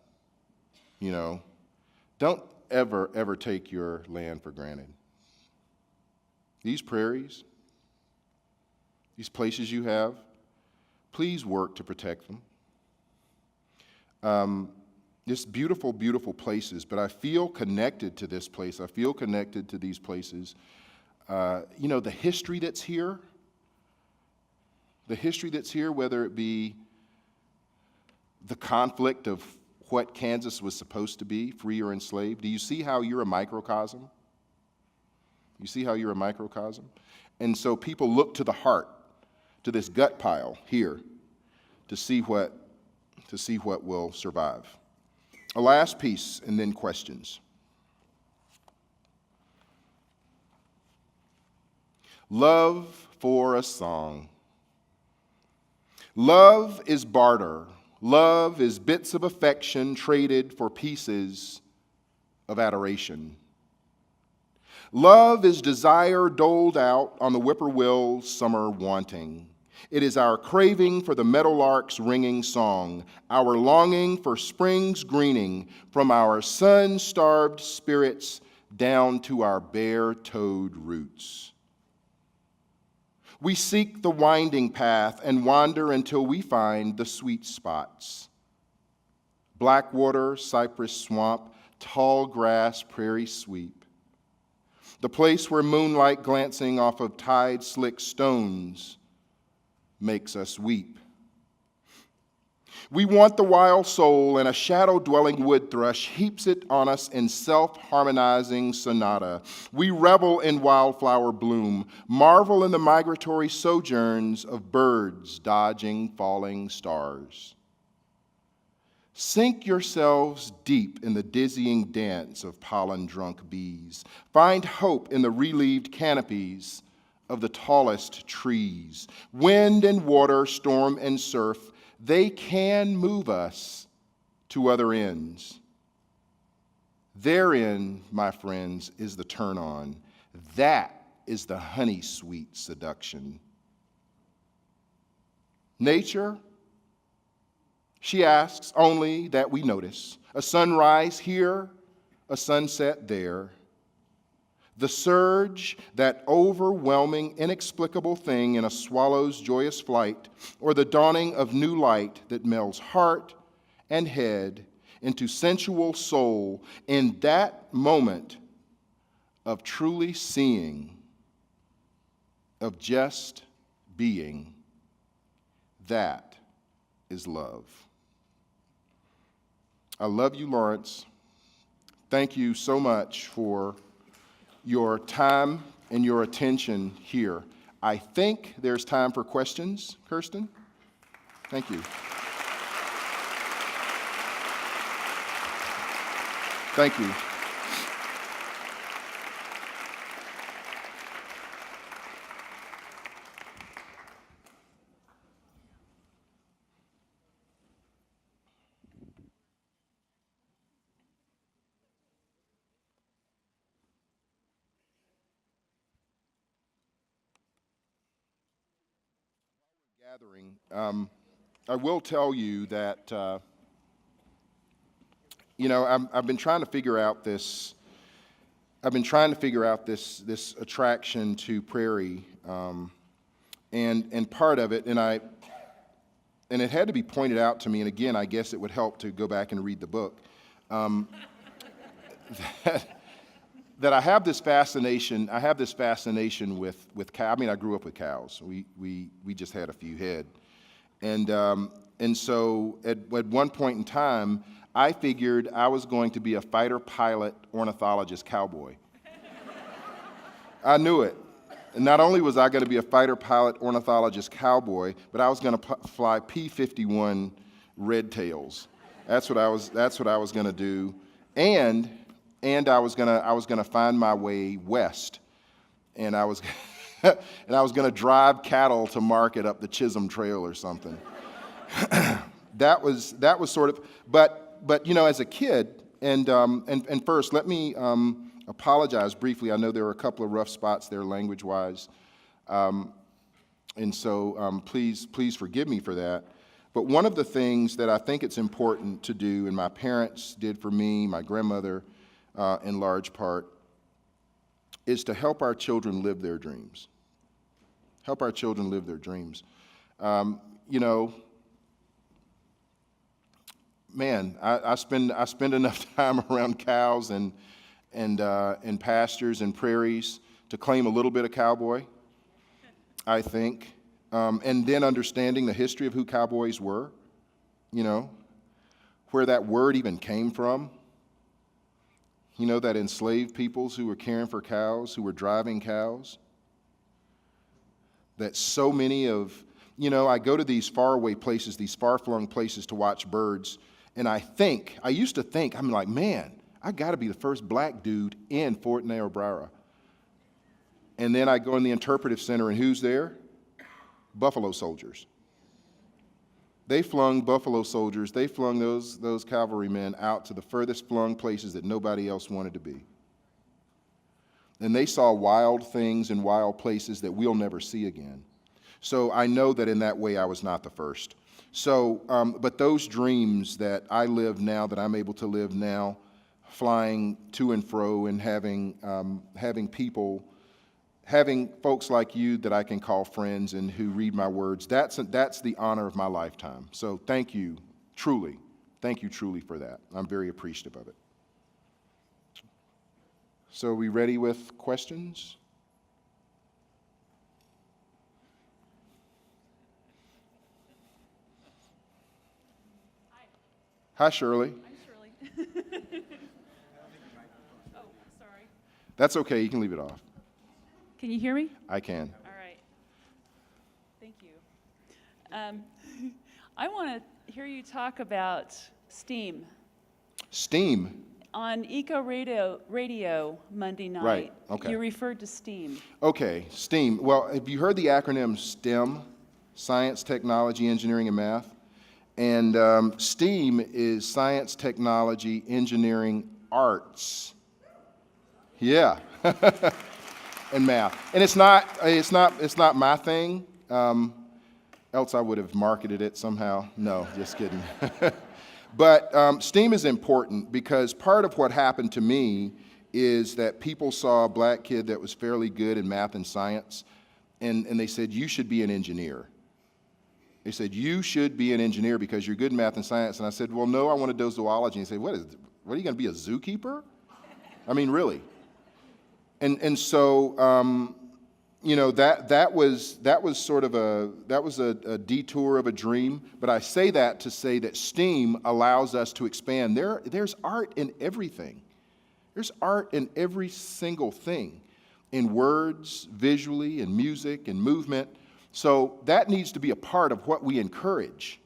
don't ever take your land for granted. These prairies, these places you have, please work to protect them. Just beautiful, beautiful places, but I feel connected to this place. I feel connected to these places. The history that's here, whether it be the conflict of what Kansas was supposed to be, free or enslaved. Do you see how you're a microcosm? You see how you're a microcosm? And so people look to the heart, to this gut pile here, to see what will survive. A last piece, and then questions. Love for a song. Love is barter. Love is bits of affection traded for pieces of adoration. Love is desire doled out on the whippoorwill's summer wanting. It is our craving for the meadowlark's ringing song, our longing for spring's greening, from our sun-starved spirits down to our bare-toed roots. We seek the winding path and wander until we find the sweet spots. Blackwater, cypress swamp, tall grass, prairie sweep. The place where moonlight glancing off of tide-slick stones makes us weep. We want the wild soul, and a shadow-dwelling wood thrush heaps it on us in self-harmonizing sonata. We revel in wildflower bloom, marvel in the migratory sojourns of birds dodging falling stars. Sink yourselves deep in the dizzying dance of pollen-drunk bees. Find hope in the relieved canopies of the tallest trees. Wind and water, storm and surf, they can move us to other ends. Therein, my friends, is the turn on. That is the honey-sweet seduction. Nature, she asks only that we notice. A sunrise here, a sunset there. The surge, that overwhelming, inexplicable thing in a swallow's joyous flight, or the dawning of new light that melds heart and head into sensual soul in that moment of truly seeing, of just being, that is love. I love you, Lawrence. Thank you so much for your time and your attention here. I think there's time for questions, Kirsten. Thank you. Thank you. Gathering. I will tell you that, I've been trying to figure out this. I've been trying to figure out this attraction to prairie, and part of it, and it had to be pointed out to me. And again, I guess it would help to go back and read the book. That I have this fascination. I have this fascination with cow. I mean, I grew up with cows. We just had a few head, and so at one point in time, I figured I was going to be a fighter pilot, ornithologist, cowboy. I knew it. And not only was I going to be a fighter pilot, ornithologist, cowboy, but I was going to fly P-51 red tails. That's what I was going to do, and I was going to find my way west, and I was going to drive cattle to market up the Chisholm Trail or something. That was sort of, but as a kid, and first let me apologize briefly. I know there were a couple of rough spots there language-wise, and so please forgive me for that. But one of the things that I think it's important to do, and my parents did for me, my grandmother, in large part, is to help our children live their dreams. Help our children live their dreams. Man, I spend enough time around cows and pastures and prairies to claim a little bit of cowboy, I think, and then understanding the history of who cowboys were, where that word even came from. That enslaved peoples who were caring for cows, who were driving cows. That so many of, I go to these faraway places, these far-flung places to watch birds, and I used to think, I'm like, man, I got to be the first black dude in Fort Niobrara. And then I go in the interpretive center, and who's there? Buffalo soldiers. They flung buffalo soldiers, they flung those cavalrymen out to the furthest flung places that nobody else wanted to be. And they saw wild things in wild places that we'll never see again. So I know that in that way I was not the first. So, but those dreams that I live now, that I'm able to live now, flying to and fro and having folks like you that I can call friends and who read my words, that's the honor of my lifetime. So thank you truly for that. I'm very appreciative of it. So are we ready with questions? Hi, Shirley. I'm Shirley. Oh, sorry. That's okay, you can leave it off. Can you hear me? I can. All right. Thank you. I want to hear you talk about STEAM. STEAM. On Eco Radio Monday night, Right, okay. You referred to STEAM. Okay, STEAM. Well, have you heard the acronym STEM? Science, Technology, Engineering, and Math? And STEAM is Science, Technology, Engineering, Arts. Yeah. And math. And it's not my thing. Else I would have marketed it somehow. No, just kidding. But STEAM is important because part of what happened to me is that people saw a black kid that was fairly good in math and science, and they said, you should be an engineer. They said, you should be an engineer because you're good in math and science. And I said, well, no, I want to do zoology. And they said, what are you going to be, a zookeeper? I mean, really. And so, that was sort of a detour of a dream. But I say that to say that STEAM allows us to expand. There's art in everything. There's art in every single thing, in words, visually, in music, and movement. So that needs to be a part of what we encourage.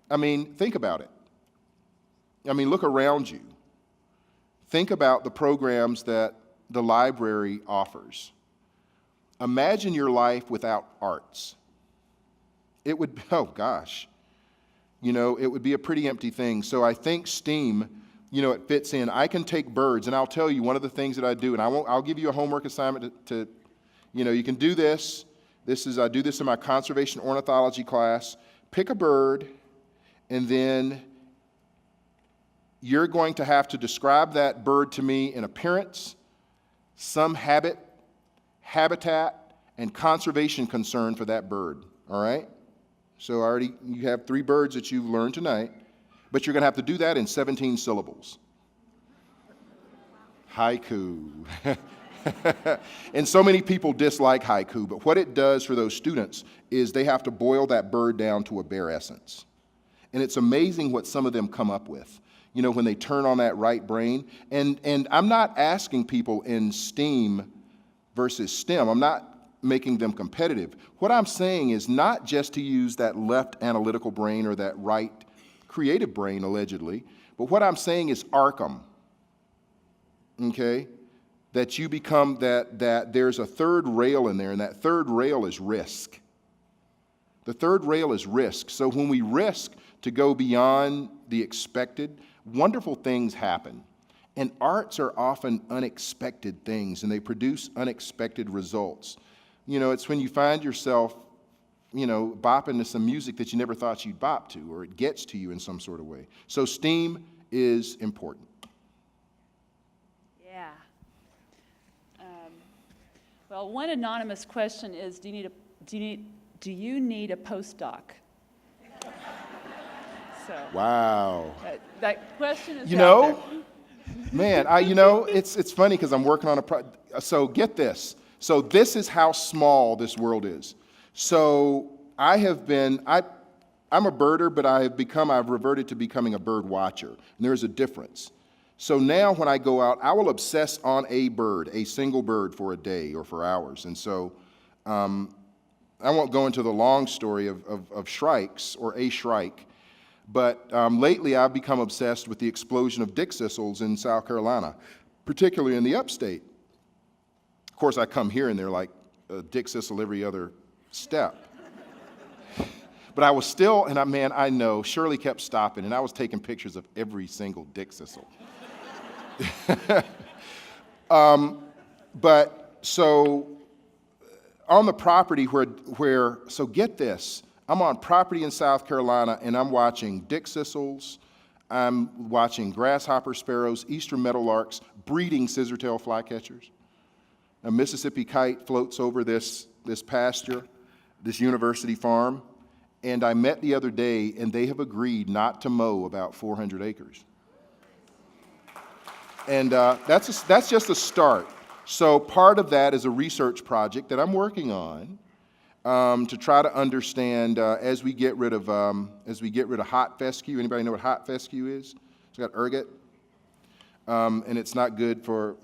I mean, think about it. I mean, look around you. Think about the programs that the library offers. Imagine your life without arts. It would, oh gosh, it would be a pretty empty thing. So I think STEAM, it fits in. I can take birds, and I'll tell you one of the things that I do, and I'll give you a homework assignment to you can do this. I do this in my conservation ornithology class. Pick a bird, and then you're going to have to describe that bird to me in appearance, some habitat, and conservation concern for that bird, all right? So you have 3 birds that you've learned tonight, but you're going to have to do that in 17 syllables. Haiku. And so many people dislike haiku, but what it does for those students is they have to boil that bird down to a bare essence. And it's amazing what some of them come up with, when they turn on that right brain. And I'm not asking people in STEAM versus STEM. I'm not making them competitive. What I'm saying is not just to use that left analytical brain or that right creative brain, allegedly, but what I'm saying is arc 'em, okay? That you become, that there's a third rail in there, and that third rail is risk. The third rail is risk. So when we risk to go beyond the expected, wonderful things happen. And arts are often unexpected things, and they produce unexpected results. It's when you find yourself, bopping to some music that you never thought you'd bop to, or it gets to you in some sort of way. So STEAM is important. Yeah. Well, one anonymous question is, do you need a postdoc? So. Wow. That question is Man, it's funny because I'm working on so get this. So this is how small this world is. So I'm a birder, but I've reverted to becoming a bird watcher. And there's a difference. So now when I go out, I will obsess on a bird, a single bird for a day or for hours. And so I won't go into the long story of shrikes or a shrike, but lately I've become obsessed with the explosion of dick cicels in South Carolina, particularly in the upstate. Of course, I come here and they're like a dick cicel every other step. But I was still, and I know, Shirley kept stopping, and I was taking pictures of every single dick cicel. But so on the property so get this, I'm on property in South Carolina, and I'm watching dick cicels, I'm watching grasshopper sparrows, eastern meadowlarks, breeding scissortail flycatchers. A Mississippi kite floats over this pasture, this university farm, and I met the other day, and they have agreed not to mow about 400 acres. And that's just a start. So part of that is a research project that I'm working on to try to understand as we get rid of hot fescue. Anybody know what hot fescue is? It's got ergot, and it's not good for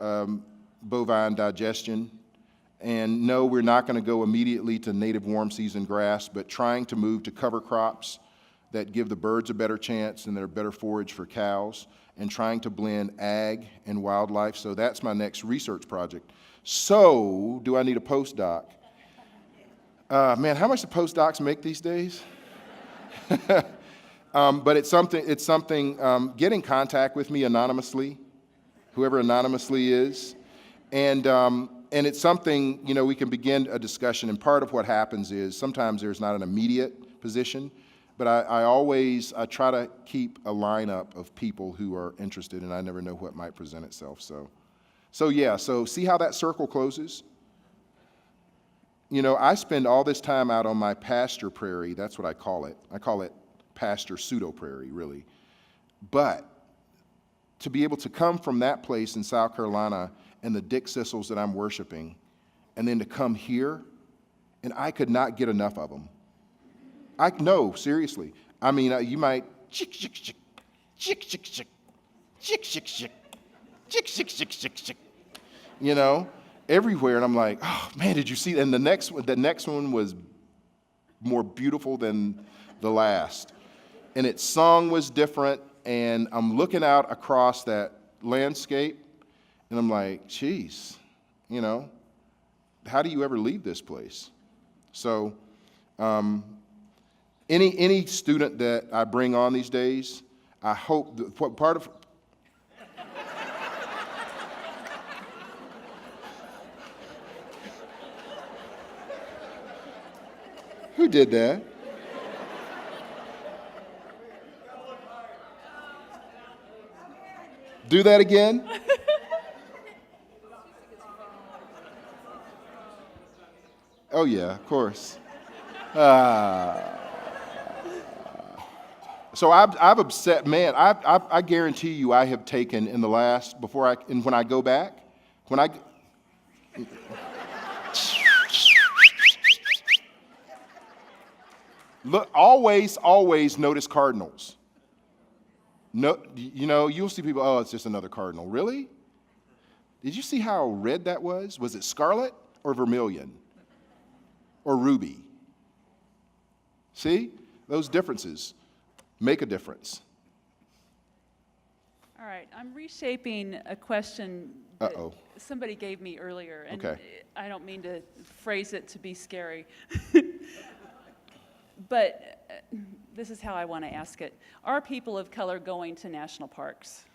bovine digestion. And no, we're not going to go immediately to native warm season grass, but trying to move to cover crops that give the birds a better chance and they're better forage for cows, and trying to blend ag and wildlife. So that's my next research project. So, do I need a postdoc? Man, how much do postdocs make these days? But it's something, get in contact with me anonymously, whoever anonymously is. And it's something, we can begin a discussion, and part of what happens is sometimes there's not an immediate position, but I try to keep a lineup of people who are interested, and I never know what might present itself. So see how that circle closes? I spend all this time out on my pasture prairie. That's what I call it. I call it pasture pseudo prairie, really. But to be able to come from that place in South Carolina and the dick cicels that I'm worshiping, and then to come here, and I could not get enough of them. No, seriously. I mean, you might chick, chick, chick, chick, chick, chick, chick, chick, chick, chick, chick, chick, chick, chick, you know, everywhere. And I'm like, oh man, did you see? And the next one was more beautiful than the last. And its song was different. And I'm looking out across that landscape, and I'm like, geez, you know, how do you ever leave this place? So, any student that I bring on these days, I hope that part of who did that? Do that again? Oh yeah, of course. So I've upset, man. I guarantee you, I have taken in the last when I go back, look, always notice cardinals. No, you know, you'll see people, oh, it's just another cardinal. Really? Did you see how red that was? Was it scarlet or vermilion? Or ruby? See? Those differences make a difference. All right, I'm reshaping a question that somebody gave me earlier, and Okay. I don't mean to phrase it to be scary. But this is how I want to ask it. Are people of color going to national parks?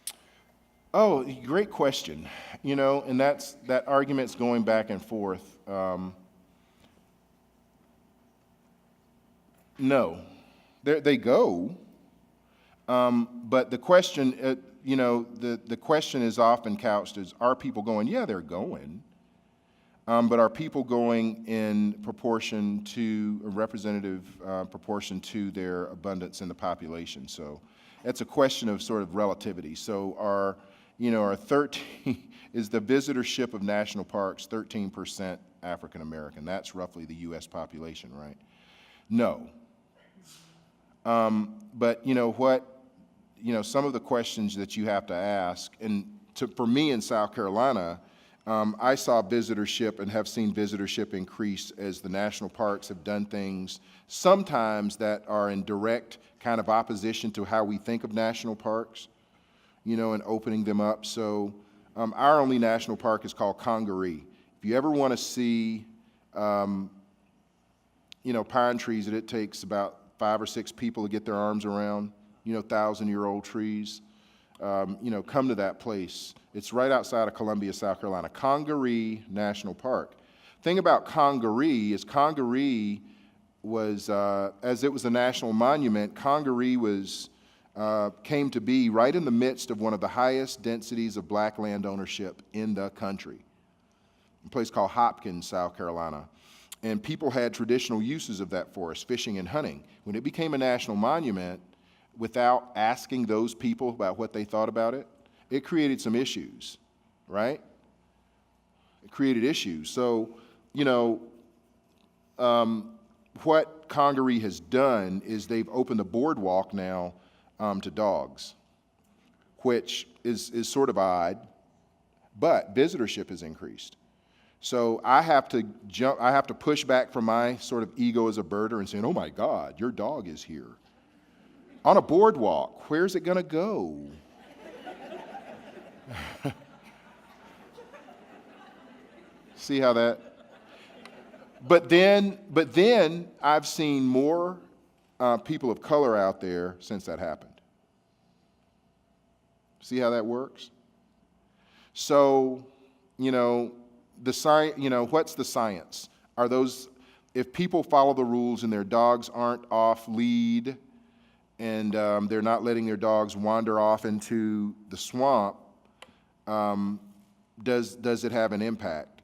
Oh, great question. You know, and that argument's going back and forth. No, they go, but the question, you know, the question is often couched as, are people going? Yeah, they're going. But are people going in proportion to, a representative proportion to their abundance in the population? So that's a question of sort of relativity. So our 13, is the visitorship of national parks 13% African American? That's roughly the US population, right? No. But you know what, some of the questions that you have to ask, and for me in South Carolina, I saw visitorship and have seen visitorship increase as the national parks have done things sometimes that are in direct kind of opposition to how we think of national parks, and opening them up. So our only national park is called Congaree. If you ever want to see, pine trees that it takes about 5 or 6 people to get their arms around, 1,000-year-old trees, come to that place. It's right outside of Columbia, South Carolina, Congaree National Park. Thing about Congaree is Congaree was, as it was a national monument, Congaree came to be right in the midst of one of the highest densities of black land ownership in the country, a place called Hopkins, South Carolina. And people had traditional uses of that forest, fishing and hunting. When it became a national monument, without asking those people about what they thought about it, it created some issues, right? It created issues. So, what Congaree has done is they've opened the boardwalk now to dogs, which is sort of odd, but visitorship has increased. So I have to push back from my sort of ego as a birder and saying, oh my God, your dog is here. On a boardwalk, where's it gonna go? See how that? But then I've seen more people of color out there since that happened. See how that works? So, what's the science? Are those, if people follow the rules and their dogs aren't off lead and they're not letting their dogs wander off into the swamp, does it have an impact?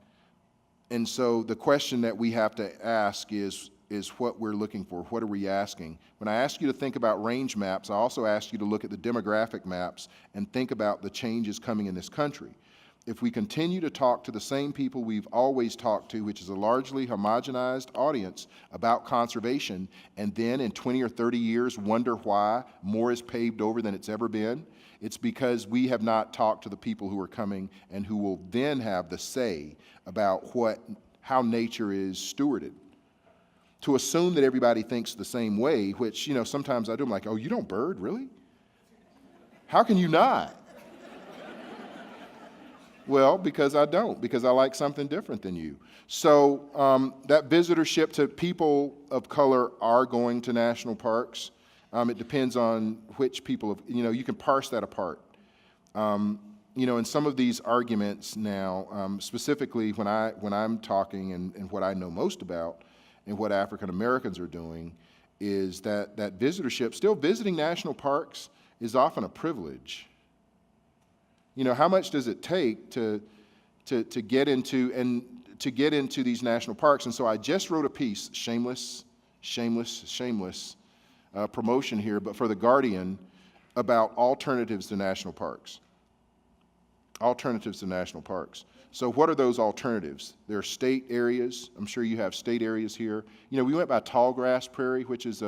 And so the question that we have to ask is what we're looking for. What are we asking? When I ask you to think about range maps, I also ask you to look at the demographic maps and think about the changes coming in this country. if we continue to talk to the same people we've always talked to, which is a largely homogenized audience about conservation, and then in 20 or 30 years wonder why more is paved over than it's ever been, it's because we have not talked to the people who are coming and who will then have the say about how nature is stewarded. To assume that everybody thinks the same way, which, sometimes I do, I'm like, oh, you don't bird, really? How can you not? Well, because I don't, because I like something different than you. So that visitorship to people of color are going to national parks. It depends on which people, you can parse that apart. In some of these arguments now, specifically when I'm talking and what I know most about and what African Americans are doing is that visitorship, still visiting national parks is often a privilege. How much does it take to get into these national parks? And so I just wrote a piece, shameless promotion here, but for The Guardian, about alternatives to national parks. Alternatives to national parks. So what are those alternatives? There are state areas. I'm sure you have state areas here. We went by Tallgrass Prairie, which is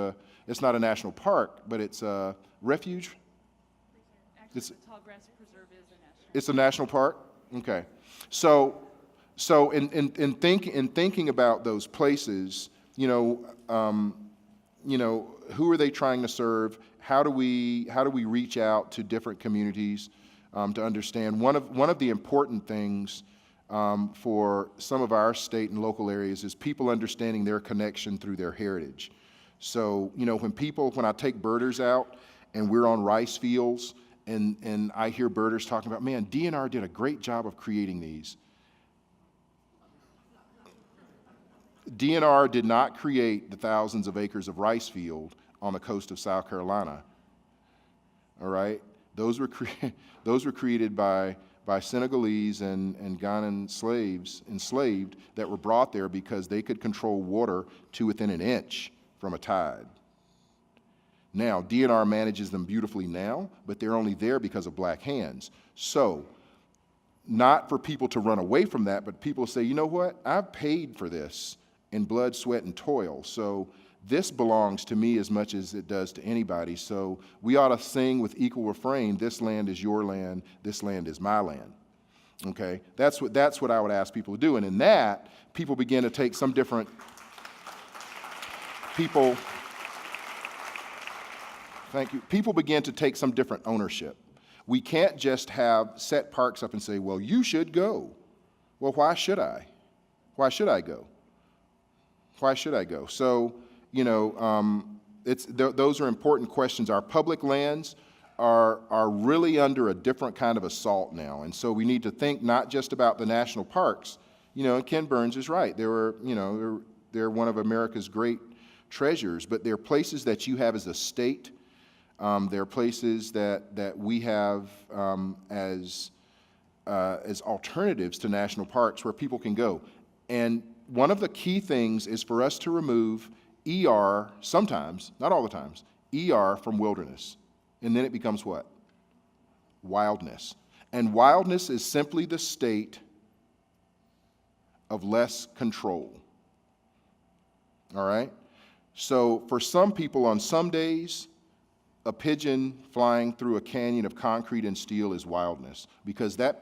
it's not a national park, but it's a refuge. Actually, the Tallgrass Preserve is a national. It's a national park? Okay. So in thinking about those places, who are they trying to serve? How do we reach out to different communities to understand? One of the important things for some of our state and local areas is people understanding their connection through their heritage. So, when I take birders out and we're on rice fields and I hear birders talking about, man, DNR did a great job of creating these. DNR did not create the thousands of acres of rice field on the coast of South Carolina. All right? Those were created by Senegalese and Ghanan slaves, enslaved, that were brought there because they could control water to within an inch from a tide. Now, DNR manages them beautifully now, but they're only there because of black hands. So, not for people to run away from that, but people say, you know what? I've paid for this in blood, sweat, and toil. So this belongs to me as much as it does to anybody. So we ought to sing with equal refrain, this land is your land, this land is my land. Okay? That's what I would ask people to do. And in that, people begin to take some different Thank you. People begin to take some different ownership. We can't just set parks up and say, well, you should go. Well, why should I? Why should I go? Why should I go? So, those are important questions. Our public lands are really under a different kind of assault now. And so we need to think not just about the national parks. And Ken Burns is right. They're one of America's great treasures, but they're places that you have as a state. There are places that we have as alternatives to national parks where people can go. And one of the key things is for us to remove ER sometimes, not all the times, ER from wilderness. And then it becomes what? Wildness. And wildness is simply the state of less control. All right? So for some people on some days, a pigeon flying through a canyon of concrete and steel is wildness, because that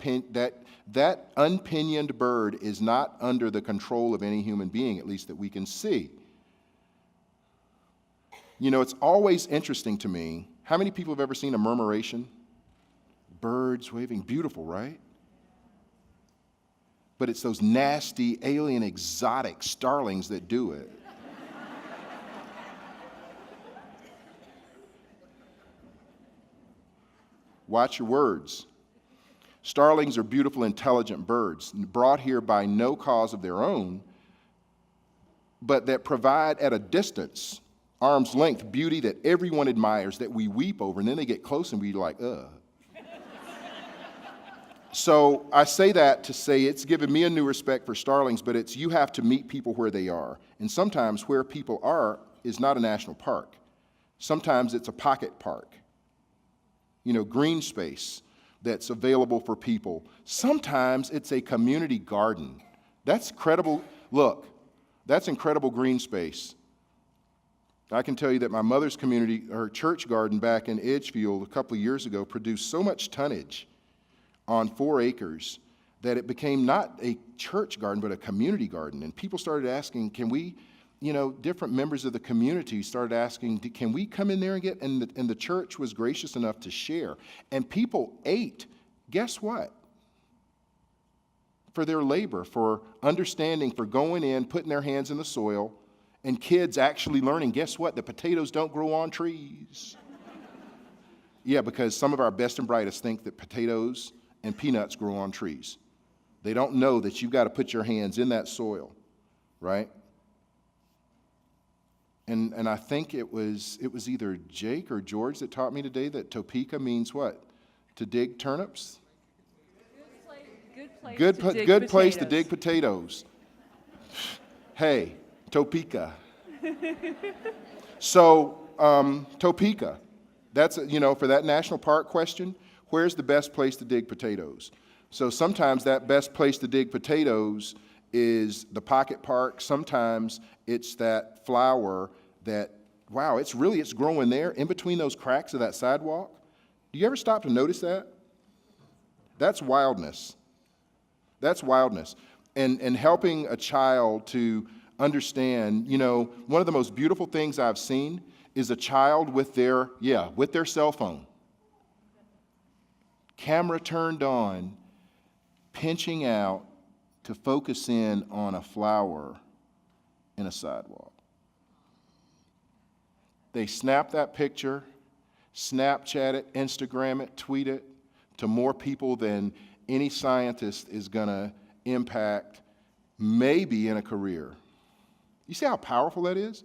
unpinioned bird is not under the control of any human being, at least that we can see. It's always interesting to me, how many people have ever seen a murmuration? Birds waving, beautiful, right? But it's those nasty, alien, exotic starlings that do it. Watch your words. Starlings are beautiful, intelligent birds, brought here by no cause of their own, but that provide at a distance, arm's length, beauty that everyone admires, that we weep over, and then they get close and we're like, ugh. So I say that to say it's given me a new respect for starlings, but it's you have to meet people where they are. And sometimes where people are is not a national park. Sometimes it's a pocket park. Green space that's available for people. Sometimes it's a community garden. That's incredible. Look, that's incredible green space. I can tell you that my mother's community, her church garden back in Edgefield a couple of years ago, produced so much tonnage on 4 acres that it became not a church garden, but a community garden. And people started asking, can we, different members of the community started asking, can we come in there and get, and the church was gracious enough to share. And people ate, guess what? For their labor, for understanding, for going in, putting their hands in the soil, and kids actually learning, guess what? The potatoes don't grow on trees. Yeah, because some of our best and brightest think that potatoes and peanuts grow on trees. They don't know that you've got to put your hands in that soil, right? And I think it was either Jake or George that taught me today that Topeka means what? To dig turnips? Good place to dig potatoes. Hey, Topeka. So, Topeka, that's, for that national park question, where's the best place to dig potatoes? So sometimes that best place to dig potatoes is the pocket park. Sometimes it's that flower that, wow, it's growing there in between those cracks of that sidewalk. Do you ever stop to notice that? That's wildness. That's wildness. And helping a child to understand, one of the most beautiful things I've seen is a child with their cell phone. Camera turned on, pinching out to focus in on a flower in a sidewalk. They snap that picture, Snapchat it, Instagram it, tweet it to more people than any scientist is going to impact, maybe in a career. You see how powerful that is?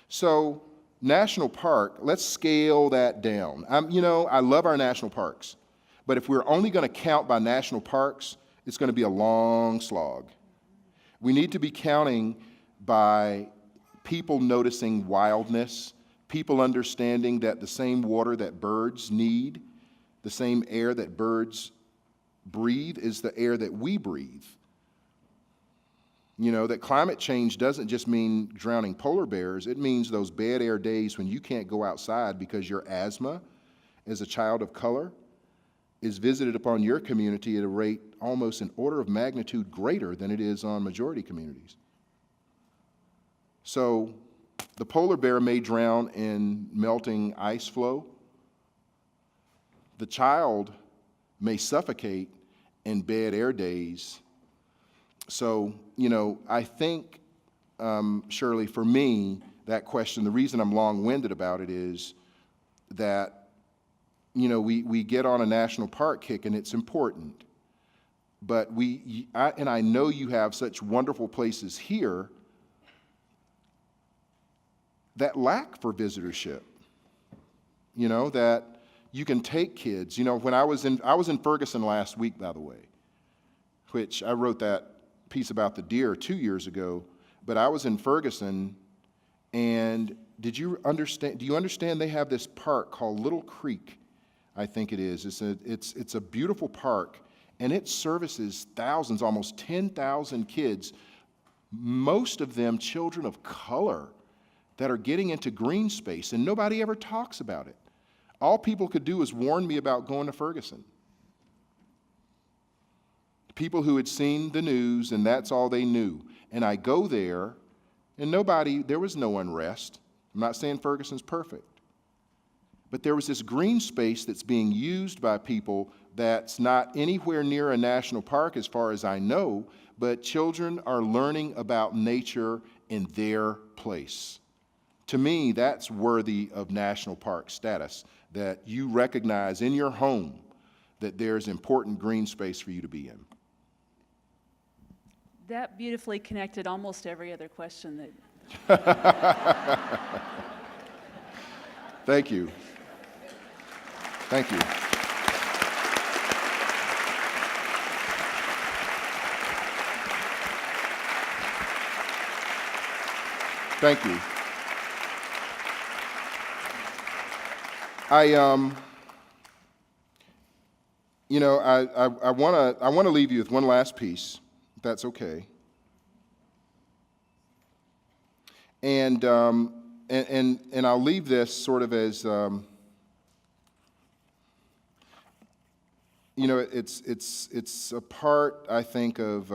So, national park, let's scale that down. I love our national parks, but if we're only going to count by national parks, it's going to be a long slog. We need to be counting by people noticing wildness, people understanding that the same water that birds need, the same air that birds breathe is the air that we breathe. That climate change doesn't just mean drowning polar bears. It means those bad air days when you can't go outside because your asthma, as a child of color, is visited upon your community at a rate almost an order of magnitude greater than it is on majority communities. So the polar bear may drown in melting ice flow. The child may suffocate in bad air days. So, I think, Shirley, for me, that question, the reason I'm long-winded about it is that, we get on a national park kick and it's important. But I know you have such wonderful places here that lack for visitorship, that you can take kids. When I was in Ferguson last week, by the way, which I wrote that piece about the deer 2 years ago, but I was in Ferguson, and do you understand they have this park called Little Creek, I think it is. It's a beautiful park, and it services thousands, almost 10,000 kids, most of them children of color that are getting into green space, and nobody ever talks about it. All people could do is warn me about going to Ferguson. People who had seen the news, and that's all they knew. And I go there, and there was no unrest. I'm not saying Ferguson's perfect. But there was this green space that's being used by people that's not anywhere near a national park as far as I know, but children are learning about nature in their place. To me, that's worthy of national park status, that you recognize in your home that there's important green space for you to be in. That beautifully connected almost every other question that. Thank you. Thank you. Thank you. You know, I want to leave you with one last piece, if that's okay. And I'll leave this sort of as, you know, it's a part, I think, of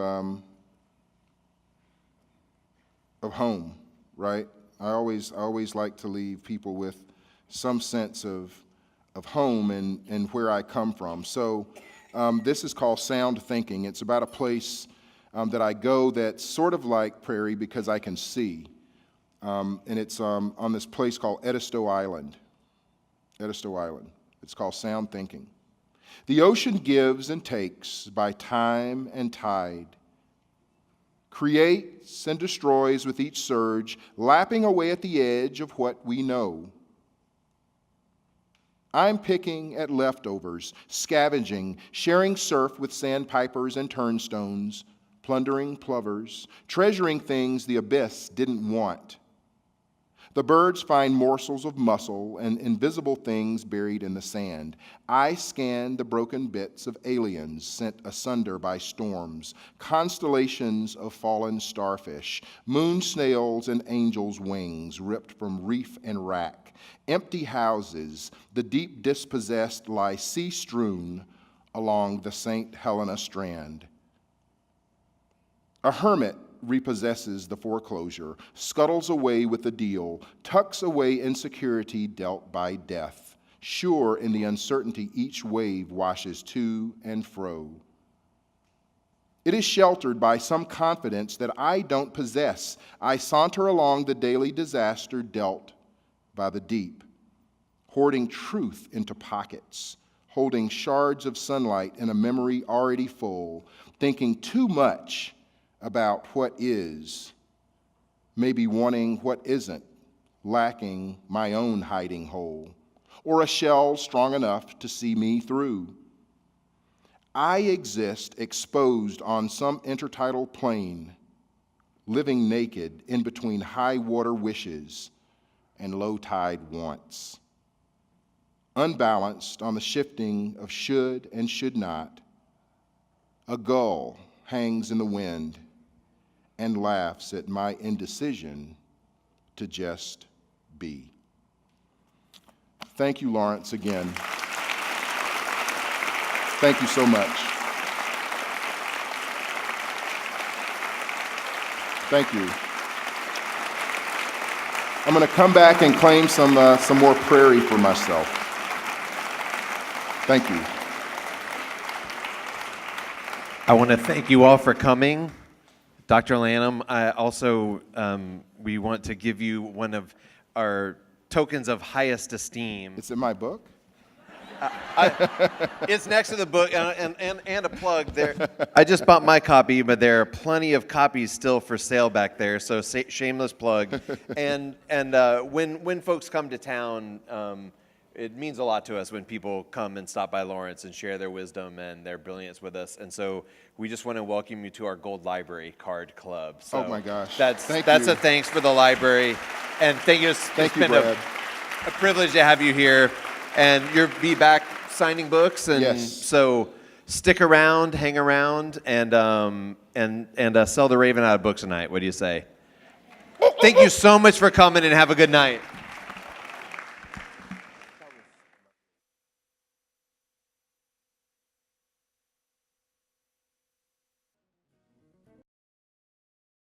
home, right? I always like to leave people with some sense of home and where I come from. So this is called Sound Thinking. It's about a place that I go that's sort of like Prairie because I can see. And it's on this place called Edisto Island. Edisto Island. It's called Sound Thinking. The ocean gives and takes by time and tide, creates and destroys with each surge, lapping away at the edge of what we know. I'm picking at leftovers, scavenging, sharing surf with sandpipers and turnstones, plundering plovers, treasuring things the abyss didn't want. The birds find morsels of mussel and invisible things buried in the sand. I scan the broken bits of aliens sent asunder by storms, constellations of fallen starfish, moon snails and angels' wings ripped from reef and rack, empty houses, the deep dispossessed lie sea-strewn along the St. Helena Strand. A hermit repossesses the foreclosure, scuttles away with the deal, tucks away insecurity dealt by death, sure in the uncertainty each wave washes to and fro. It is sheltered by some confidence that I don't possess. I saunter along the daily disaster dealt by the deep, hoarding truth into pockets, holding shards of sunlight in a memory already full, thinking too much about what is, maybe wanting what isn't, lacking my own hiding hole, or a shell strong enough to see me through. I exist exposed on some intertidal plain, living naked in between high water wishes and low tide wants, unbalanced on the shifting of should and should not. A gull hangs in the wind and laughs at my indecision to just be. Thank you, Lawrence, again. Thank you so much. Thank you. I'm going to come back and claim some more prairie for myself. Thank you. I want to thank you all for coming. Dr. Lanham, we want to give you one of our tokens of highest esteem. It's in my book? It's next to the book, and a plug there. I just bought my copy, but there are plenty of copies still for sale back there, so shameless plug. And when folks come to town, it means a lot to us when people come and stop by Lawrence and share their wisdom and their brilliance with us. And so we just want to welcome you to our Gold Library Card Club. So oh my gosh. That's you. a thanks for the library. And thank you. Thank you, Brad. A privilege to have you here. And you'll be back signing books. And yes. So stick around, hang around, and sell the Raven out of books tonight. What do you say? Thank you so much for coming, and have a good night.